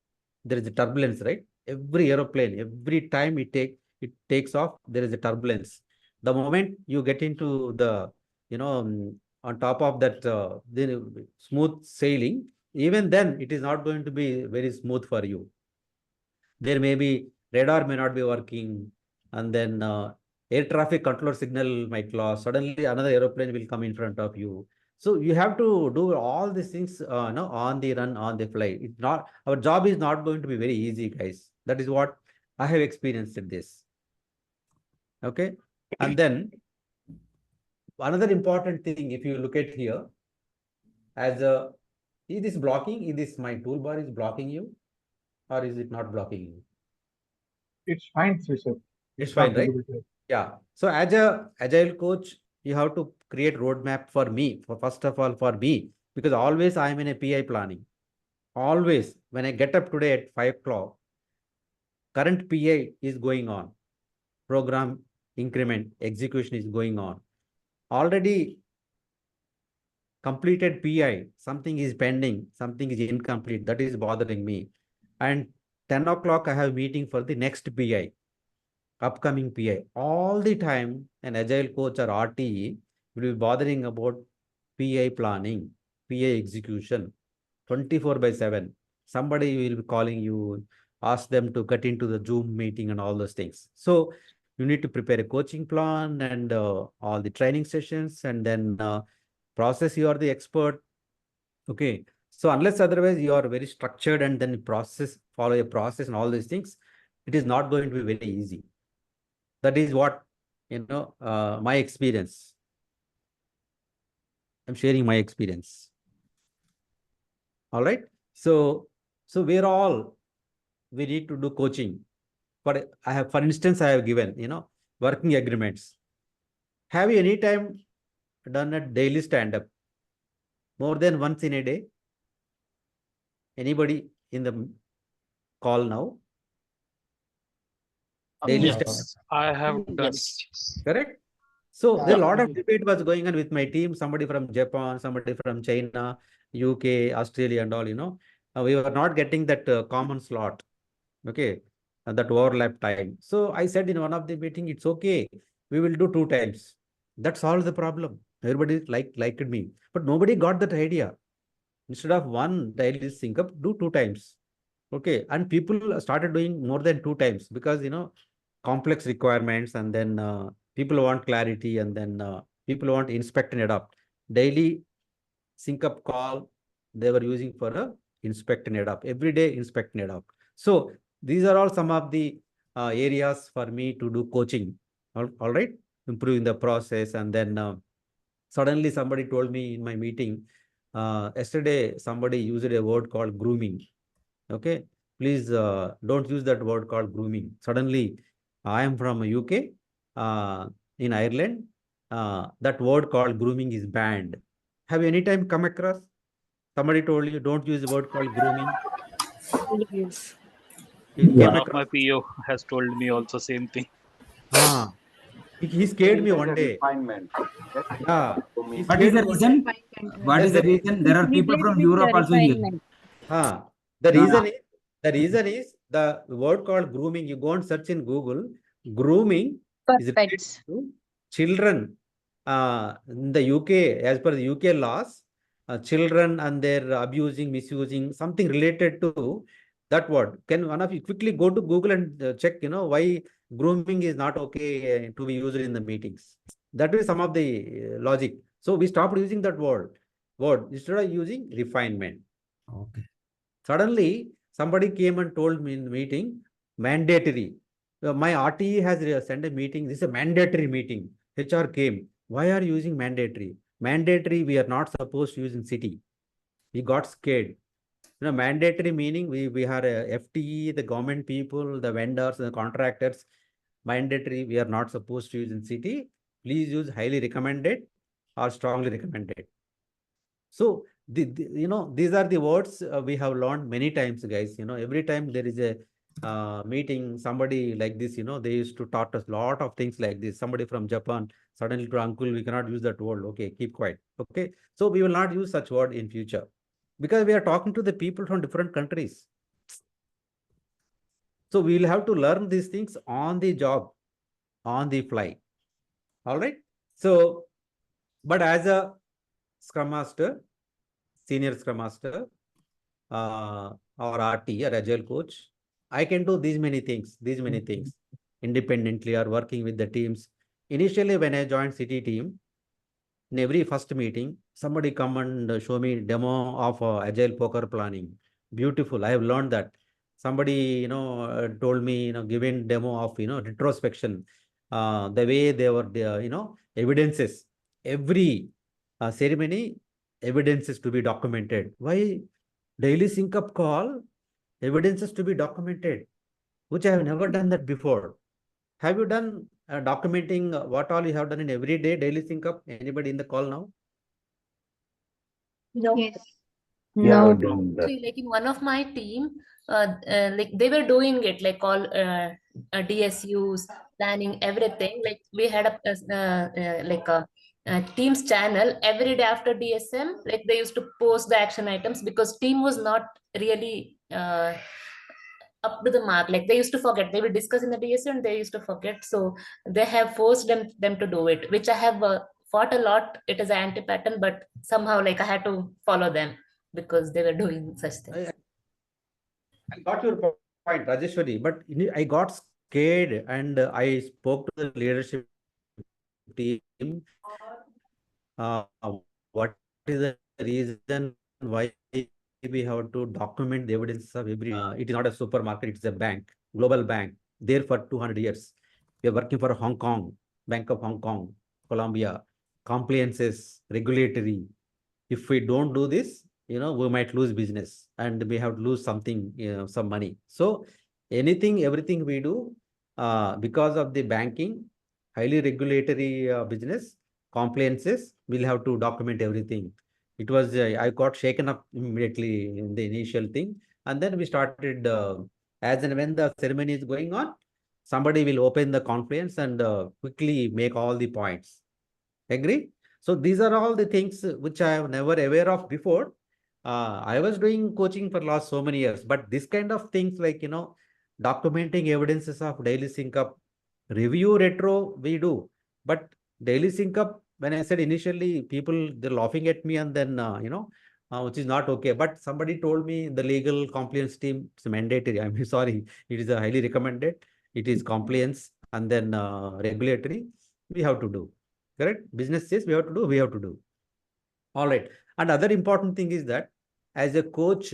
there is a turbulence, right? Every aeroplane, every time it takes off, there is a turbulence. The moment you get into the, on top of that, the smooth sailing, even then it is not going to be very smooth for you. There may be radar may not be working, and then air traffic control signal might lost. Suddenly another aeroplane will come in front of you. So you have to do all these things no, on the run, on the fly. It's not, our job is not going to be very easy, guys. That is what I have experienced in this. Okay. And then another important thing, if you look at here, as a, is this blocking? Is this my toolbar is blocking you, or is it not blocking you? It's fine, Srisha. It's fine, right? Yeah. So as a agile coach, you have to create roadmap for me, for first of all for me, because always I am in a PI planning. Always when I get up today at 5 o'clock, current PI is going on. Program increment execution is going on. Already completed PI, something is pending, something is incomplete. That is bothering me. And 10 o'clock, I have meeting for the next PI, upcoming PI. All the time, an agile coach or RTE will be bothering about PI planning, PI execution, 24/7. Somebody will be calling you, ask them to get into the Zoom meeting and all those things. So you need to prepare a coaching plan and all the training sessions, and then process, you are the expert. Okay. So unless otherwise you are very structured and then process, follow a process and all these things, it is not going to be very easy. That is what, my experience. I'm sharing my experience. All right. So we're all, we need to do coaching. For instance, I have given, working agreements. Have you any time done a daily stand-up? More than once in a day? Anybody in the call now? Daily Yes, I have done. Correct. So Yeah. there are a lot of debate was going on with my team. Somebody from Japan, somebody from China, UK, Australia, and all. We were not getting that common slot. Okay, that overlap time. So I said in one of the meeting, it's okay. We will do 2 times. That solves the problem. Everybody liked me, but nobody got that idea. Instead of one daily sync up, do 2 times. Okay, and people started doing more than 2 times because complex requirements, and then people want clarity, and then people want inspect and adopt. Daily sync up call they were using for a inspect and adopt, every day inspect and adopt. So these are all some of the areas for me to do coaching. All right, improving the process. And then suddenly somebody told me in my meeting, yesterday somebody used a word called grooming. Okay, please don't use that word called grooming. Suddenly, I am from UK, in Ireland. That word called grooming is banned. Have you any time come across? Somebody told you don't use the word called grooming. Yes. You came One of across? my PO has told me also same thing. Ah, he scared Meaning me there's one a day. refinement. Yes, Yeah, he grooming. What is scared the me one day. reason? What is Yes, the reason? There are people Needed from with the Europe also here. refinement. The No, reason is the word called grooming. You go and search in Google. Grooming For is related pets. to children. In the UK, as per the UK laws, children and their abusing, misusing, something related to that word. Can one of you quickly go to Google and check, why grooming is not okay to be used in the meetings? That is some of the logic. So we stopped using that word instead of using refinement. okay. Suddenly, somebody came and told me in the meeting, mandatory. My RTE has sent a meeting. This is a mandatory meeting. HR came. Why are you using mandatory? Mandatory, we are not supposed to use in city. We got scared. Mandatory meaning we are a FTE, the government people, the vendors, the contractors. Mandatory, we are not supposed to use in city. Please use highly recommended or strongly recommended. So these are the words we have learned many times, guys. Every time there is a meeting, somebody like this, they used to taught us a lot of things like this. Somebody from Japan suddenly to uncle, we cannot use that word. Okay, keep quiet. Okay, so we will not use such word in future because we are talking to the people from different countries. So we will have to learn these things on the job, on the fly. All right. So, but as a Scrum Master, senior Scrum Master, or RT or Agile coach, I can do these many things independently or working with the teams. initially when I joined city team, in every first meeting, somebody come and show me demo of agile poker planning. Beautiful. I have learned that. Somebody, told me, giving demo of, retrospection, the way they were, evidences. Every ceremony, evidences to be documented. Why daily sync up call, evidences to be documented, which I have never done that before. Have you done documenting what all you have done in every day daily sync up? Anybody in the call now? No. Yes. Yeah, No. I've done that. Actually, like in one of my team, like they were doing it, like all DSUs, planning everything. Like we had like a Teams channel every day after DSM. Like they used to post the action items because team was not really up to the mark. Like they used to forget. They will discuss in the DSM and they used to forget. So they have forced them to do it, which I have fought a lot. It is an anti-pattern, but somehow like I had to follow them because they were doing such things. I got your point, Rajeshwari, but I got scared and I spoke to the leadership team. What is the reason why we have to document the evidence of every? It is not a supermarket; it's a bank, global bank, there for 200 years. We are working for Hong Kong, Bank of Hong Kong, Colombia, compliances, regulatory. If we don't do this, we might lose business and we have to lose something, some money. So anything, everything we do, because of the banking, highly regulatory business, compliances, we'll have to document everything. It was, I got shaken up immediately in the initial thing. And then we started, as and when the ceremony is going on, somebody will open the compliance and quickly make all the points. Agree? So these are all the things which I have never aware of before. I was doing coaching for last so many years, but this kind of things like, documenting evidences of daily sync up, review retro, we do. But daily sync up, when I said initially, people, they're laughing at me and then, which is not okay. But somebody told me the legal compliance team, it's mandatory. I'm sorry, it is a highly recommended. It is compliance and then regulatory. We have to do. Correct? Business says we have to do, we have to do. All right. And other important thing is that as a coach,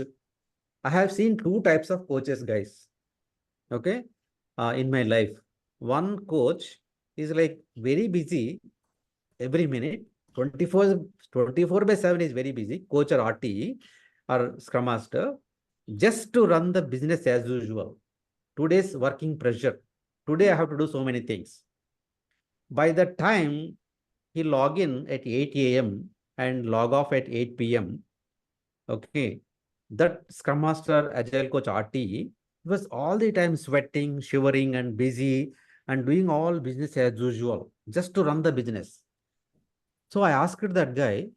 I have seen two types of coaches, guys. Okay. In my life, one coach is like very busy every minute, 24 by 7 is very busy, coach or RTE or Scrum Master, just to run the business as usual. Today's working pressure. Today I have to do so many things. By the time he log in at 8 a.m. and log off at 8 p.m. Okay, that Scrum Master, Agile Coach, RTE was all the time sweating, shivering, and busy and doing all business as usual just to run the business. So I asked that guy,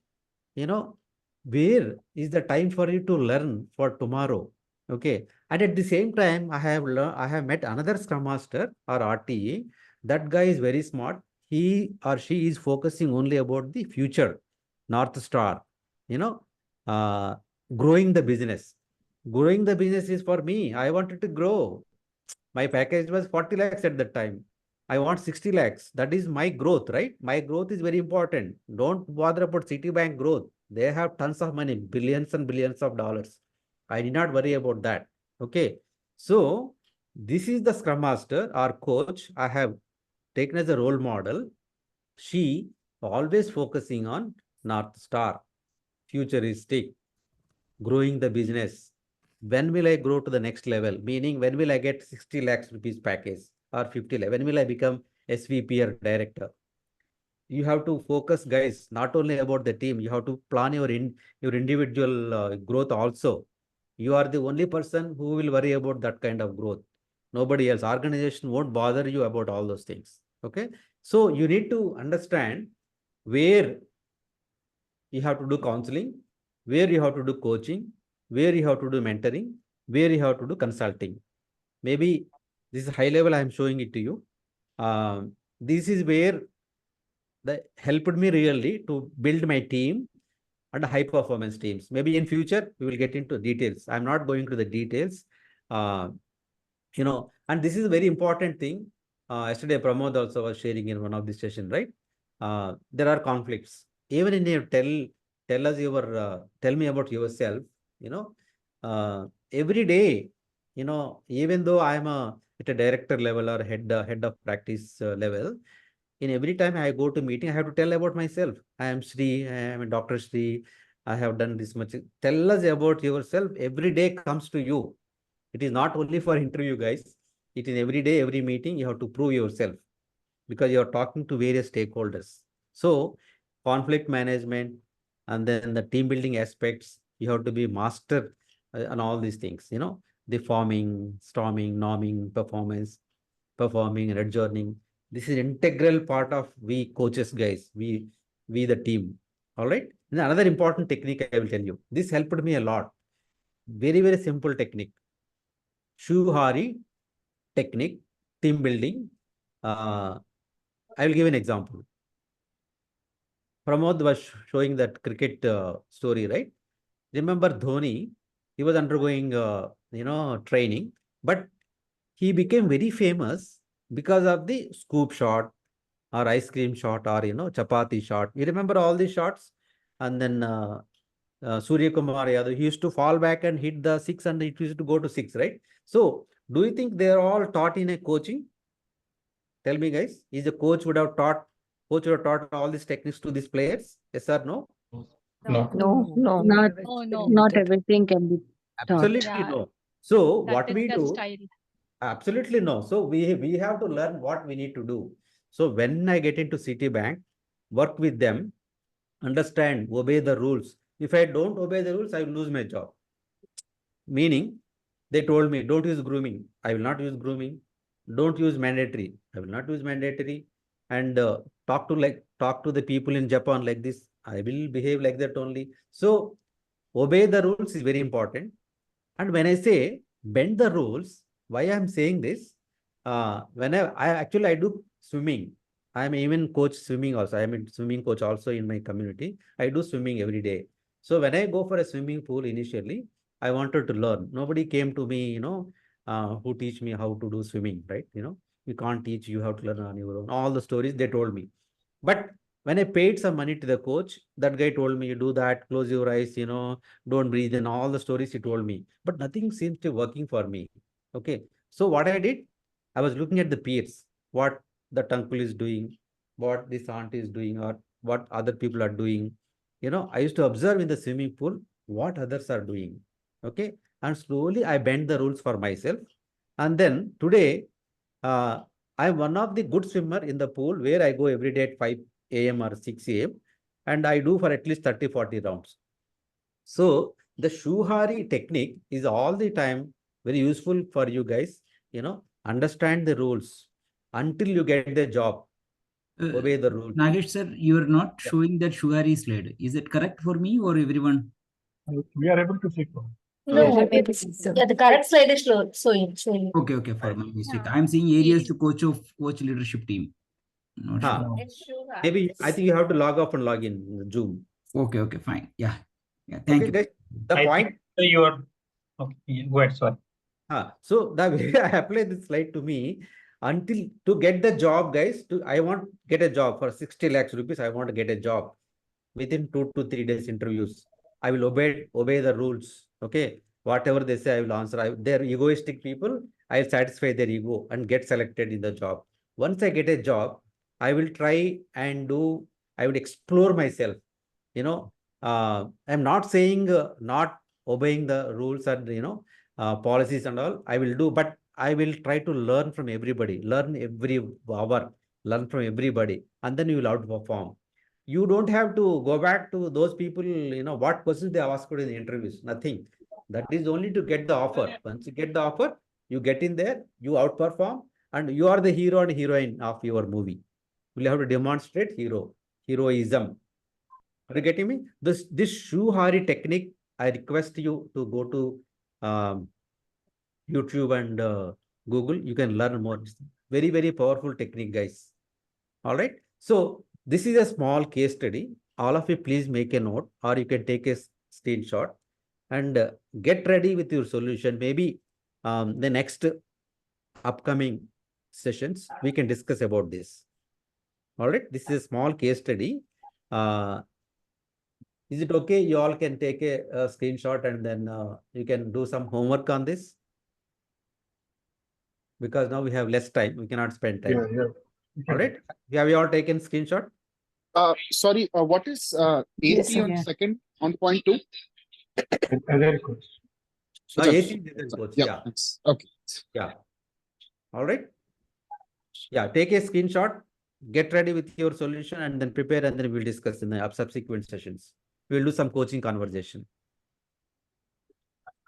where is the time for you to learn for tomorrow? Okay, and at the same time, I have met another Scrum Master or RTE. That guy is very smart. He or she is focusing only about the future, North Star, you know, uh, growing the business. Growing the business is for me. I wanted to grow. My package was 40 lakhs at that time. I want 60 lakhs. That is my growth, right? My growth is very important. Don't bother about Citibank growth. They have tons of money, billions and billions of dollars. I did not worry about that. Okay. So this is the Scrum Master or coach I have taken as a role model. She always focusing on North Star, futuristic, growing the business. When will I grow to the next level? Meaning, when will I get 60 lakhs rupees package or 50 lakhs? When will I become SVP or director? You have to focus, guys, not only about the team. You have to plan your individual growth also. You are the only person who will worry about that kind of growth. Nobody else. Organization won't bother you about all those things. Okay. So you need to understand where you have to do counseling, where you have to do coaching, where you have to do mentoring, where you have to do consulting. Maybe this is high level, I am showing it to you. This is where that helped me really to build my team and high performance teams. Maybe in future, we will get into details. I'm not going to the details, and this is a very important thing. Yesterday Pramod also was sharing in one of the session, right? There are conflicts. Even in your tell us your tell me about yourself, you know, every day, you know, even though I'm at a director level or head of practice level, in every time I go to meeting, I have to tell about myself. I am Sri, I am a Dr. Sri, I have done this much. Tell us about yourself. Every day comes to you. It is not only for interview, guys. It is every day, every meeting, you have to prove yourself because you are talking to various stakeholders. So conflict management and then the team building aspects, you have to be master on all these things, you know, the forming, storming, norming, performing, red journaling. This is integral part of we coaches, guys. We the team. All right. And another important technique I will tell you. This helped me a lot. Very, very simple technique. Shuhari technique, team building. I will give an example. Pramod was showing that cricket story, right? Remember Dhoni? He was undergoing, training, but he became very famous because of the scoop shot or ice cream shot or, chapati shot. You remember all these shots? And then Surya Kumar Yadav, he used to fall back and hit the six and it used to go to six, right? So do you think they're all taught in a coaching? Tell me, guys, is the coach would have taught all these techniques to these players? Yes or no? No. No, not everything can be taught. Absolutely no. So what we do? Absolutely no. So we have to learn what we need to do. So when I get into Citibank, work with them, understand, obey the rules. If I don't obey the rules, I will lose my job. Meaning, they told me, don't use grooming. I will not use grooming. Don't use mandatory. I will not use mandatory. And talk to the people in Japan like this. I will behave like that only. So obey the rules is very important. And when I say bend the rules, why I'm saying this? When I do swimming. I'm even coach swimming also. I'm a swimming coach also in my community. I do swimming every day. So when I go for a swimming pool initially, I wanted to learn. Nobody came to me, who teach me how to do swimming, right? You can't teach, you have to learn on your own. All the stories they told me. But when I paid some money to the coach, that guy told me, you do that, close your eyes, don't breathe, and all the stories he told me. But nothing seems to be working for me. Okay. So what I did, I was looking at the peers, what the uncle is doing, what this aunt is doing, or what other people are doing. I used to observe in the swimming pool what others are doing. Okay. And slowly I bend the rules for myself. And then today, uh, I'm one of the good swimmer in the pool where I go every day at 5 a.m. or 6 a.m. and I do for at least 30, 40 rounds. So the Shuhari technique is all the time very useful for you guys. Understand the rules until you get the job. Obey the rules. Nagesh sir, you are not showing that Shuhari slide. Is it correct for me or everyone? We are able to see. No, maybe. Yeah, the correct slide is showing. Okay, for my mistake. I'm seeing areas to coach leadership team. Not sure. Maybe I think you have to log off and log in Zoom. Okay, fine. Yeah. Thank you. Guys, the point. You are okay. Go ahead, sorry. So the way I apply this slide to me, until to get the job, guys, I want to get a job for 60 lakhs rupees. I want to get a job within 2 to 3 days interviews. I will obey the rules. Okay. Whatever they say, I will answer. They're egoistic people. I'll satisfy their ego and get selected in the job. Once I get a job, I will try and I will explore myself. I'm not saying not obeying the rules and, policies and all. I will do, but I will try to learn from everybody, learn every hour, learn from everybody, and then you will outperform. You don't have to go back to those people, what questions they asked in the interviews, nothing. That is only to get the offer. Once you get the offer, you get in there, you outperform, and you are the hero and heroine of your movie. You have to demonstrate heroism. Are you getting me? This Shuhari technique, I request you to go to YouTube and Google. You can learn more. Very, very powerful technique, guys. All right. So this is a small case study. All of you, please make a note, or you can take a screenshot and get ready with your solution. Maybe the next upcoming sessions, we can discuss about this. All right, this is a small case study. Is it okay? You all can take a screenshot and then you can do some homework on this, because now we have less time. We cannot spend time. All right. Have you all taken screenshot? Sorry, what is Yes, 80 on sir. second on point 2? Agile coach. Ah, 80 Agile coach. Yeah. Thanks. Okay. Yeah. All right. Yeah. Take a screenshot, get ready with your solution, and then prepare, and then we'll discuss in the subsequent sessions. We'll do some coaching conversation.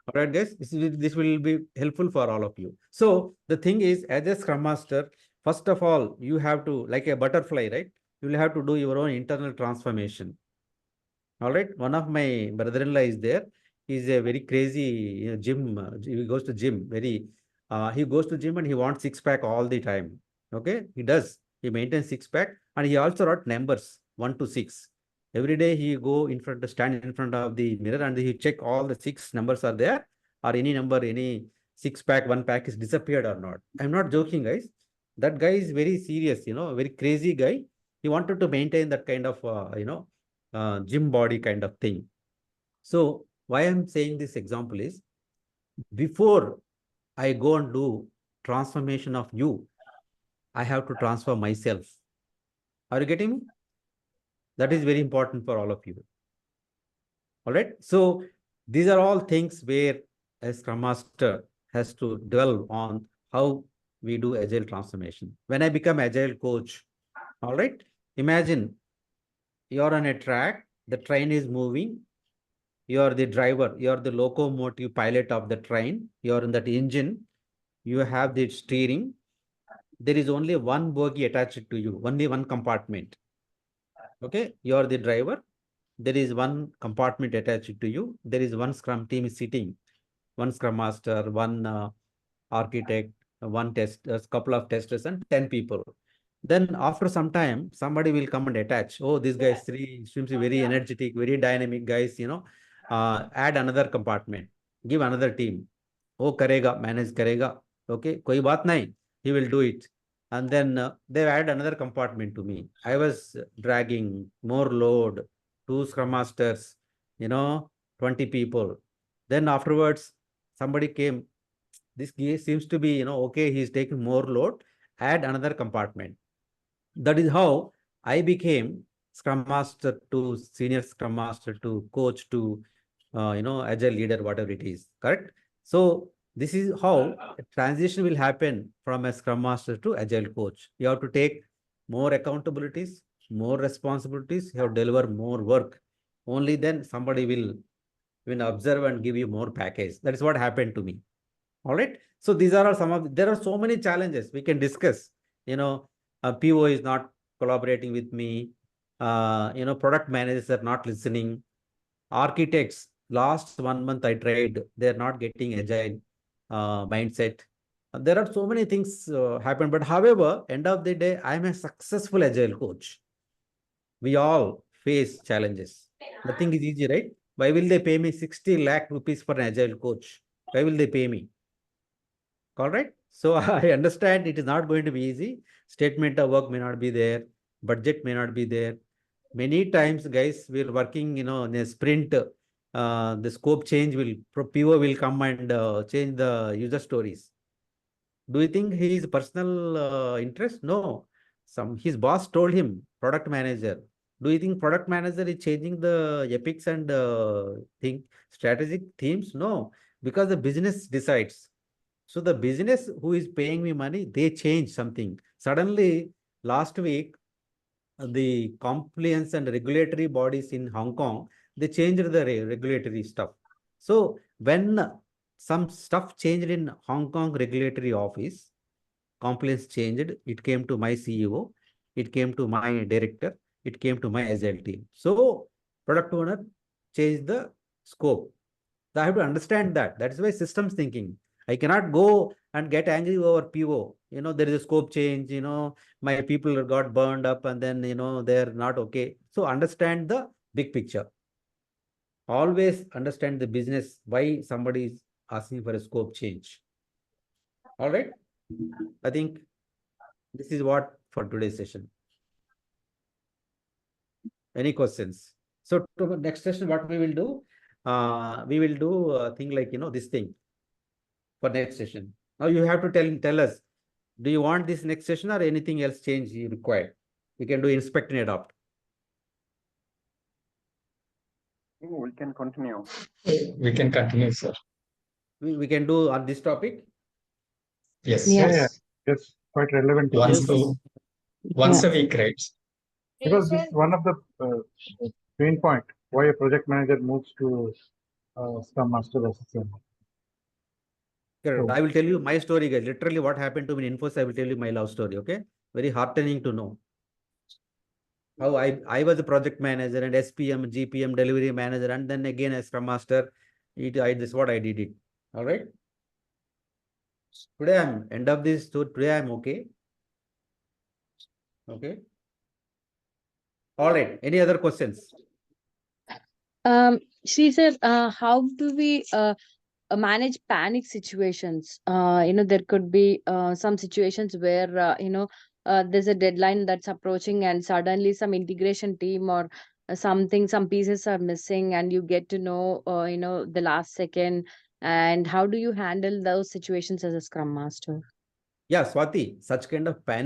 All right, guys. This will be helpful for all of you. So the thing is, as a Scrum Master, first of all, you have to, like a butterfly, right? You will have to do your own internal transformation. All right. One of my brother-in-law is there. He's a very crazy gym. He goes to gym. He goes to gym and he wants six-pack all the time. Okay, he does. He maintains six-pack, and he also wrote numbers 1 to 6. Every day he stand in front of the mirror, and he check all the 6 numbers are there, or any number, any six-pack, 1 pack is disappeared or not. I'm not joking, guys. That guy is very serious. Very crazy guy. He wanted to maintain that kind of gym body kind of thing. So why I'm saying this example is, before I go and do transformation of you, I have to transform myself. Are you getting me? That is very important for all of you. All right. So these are all things where a Scrum Master has to dwell on how we do Agile transformation. When I become Agile coach, all right, imagine you're on a track, the train is moving, you're the driver, you're the locomotive pilot of the train, you're in that engine, you have the steering, there is only one bogie attached to you, only one compartment. Okay, you're the driver, there is one compartment attached to you, there is one Scrum team sitting, one Scrum Master, one architect, one test, a couple of testers, and 10 people. Then after some time, somebody will come and attach. Oh, this guy seems to be very energetic, very dynamic guys, add another compartment, give another team. Oh, karega, manage karega. Okay, koi baat nahi, he will do it. And then they add another compartment to me. I was dragging more load, 2 Scrum Masters, 20 people. Then afterwards, somebody came. This guy seems to be, okay, he's taking more load, add another compartment. That is how I became Scrum Master to senior Scrum Master to coach to, Agile leader, whatever it is, correct? So this is how a transition will happen from a Scrum Master to Agile coach. You have to take more accountabilities, more responsibilities, you have to deliver more work. Only then somebody will observe and give you more package. That is what happened to me. All right. So these are there are so many challenges we can discuss. PO is not collaborating with me. Product managers are not listening. Architects, last 1 month I tried, they're not getting Agile mindset. There are so many things happen, but however, end of the day, I'm a successful Agile coach. We all face challenges. Nothing is easy, right? Why will they pay me 60 lakh rupees for an Agile coach? Why will they pay me? All right. So I understand it is not going to be easy. Statement of work may not be there. Budget may not be there. Many times, guys, we're working, in a sprint. The scope change PO will come and change the user stories. Do you think he is personal interest? No. His boss told him, product manager. Do you think product manager is changing the epics and strategic themes? No, because the business decides. So the business who is paying me money, they change something. Suddenly, last week, the compliance and regulatory bodies in Hong Kong, they changed the regulatory stuff. So when some stuff changed in Hong Kong regulatory office, compliance changed, it came to my CEO, it came to my director, it came to my Agile team. So product owner changed the scope. So I have to understand that. That is why systems thinking. I cannot go and get angry over PO. There is a scope change, my people got burned up and then, they're not okay. So understand the big picture. Always understand the business, why somebody is asking for a scope change. All right. I think This is what for today's session. Any questions? So to the next session, what we will do? We will do a thing like, this thing for next session. Now you have to tell us, do you want this next session or anything else change you require? We can do inspect and adopt. We can continue. We can continue, sir. We can do on this topic? Yes. Yes, quite relevant. Once a week, right? Because this is one of the main point why a project manager moves to Scrum Master assistant. Correct. I will tell you my story, guys. Literally what happened to me in Infosys, I will tell you my love story, okay? Very heartening to know. How I was a project manager and SPM, GPM, delivery manager, and then again as Scrum Master. This is what I did it. All right. Today I'm end of this. So today I'm okay. Okay. All right. Any other questions? She said, how do we manage panic situations? There could be some situations where there's a deadline that's approaching, and suddenly some integration team or some pieces are missing, and you get to know the last second. And how do you handle those situations as a Scrum Master? Yeah, Swati, such kind of panic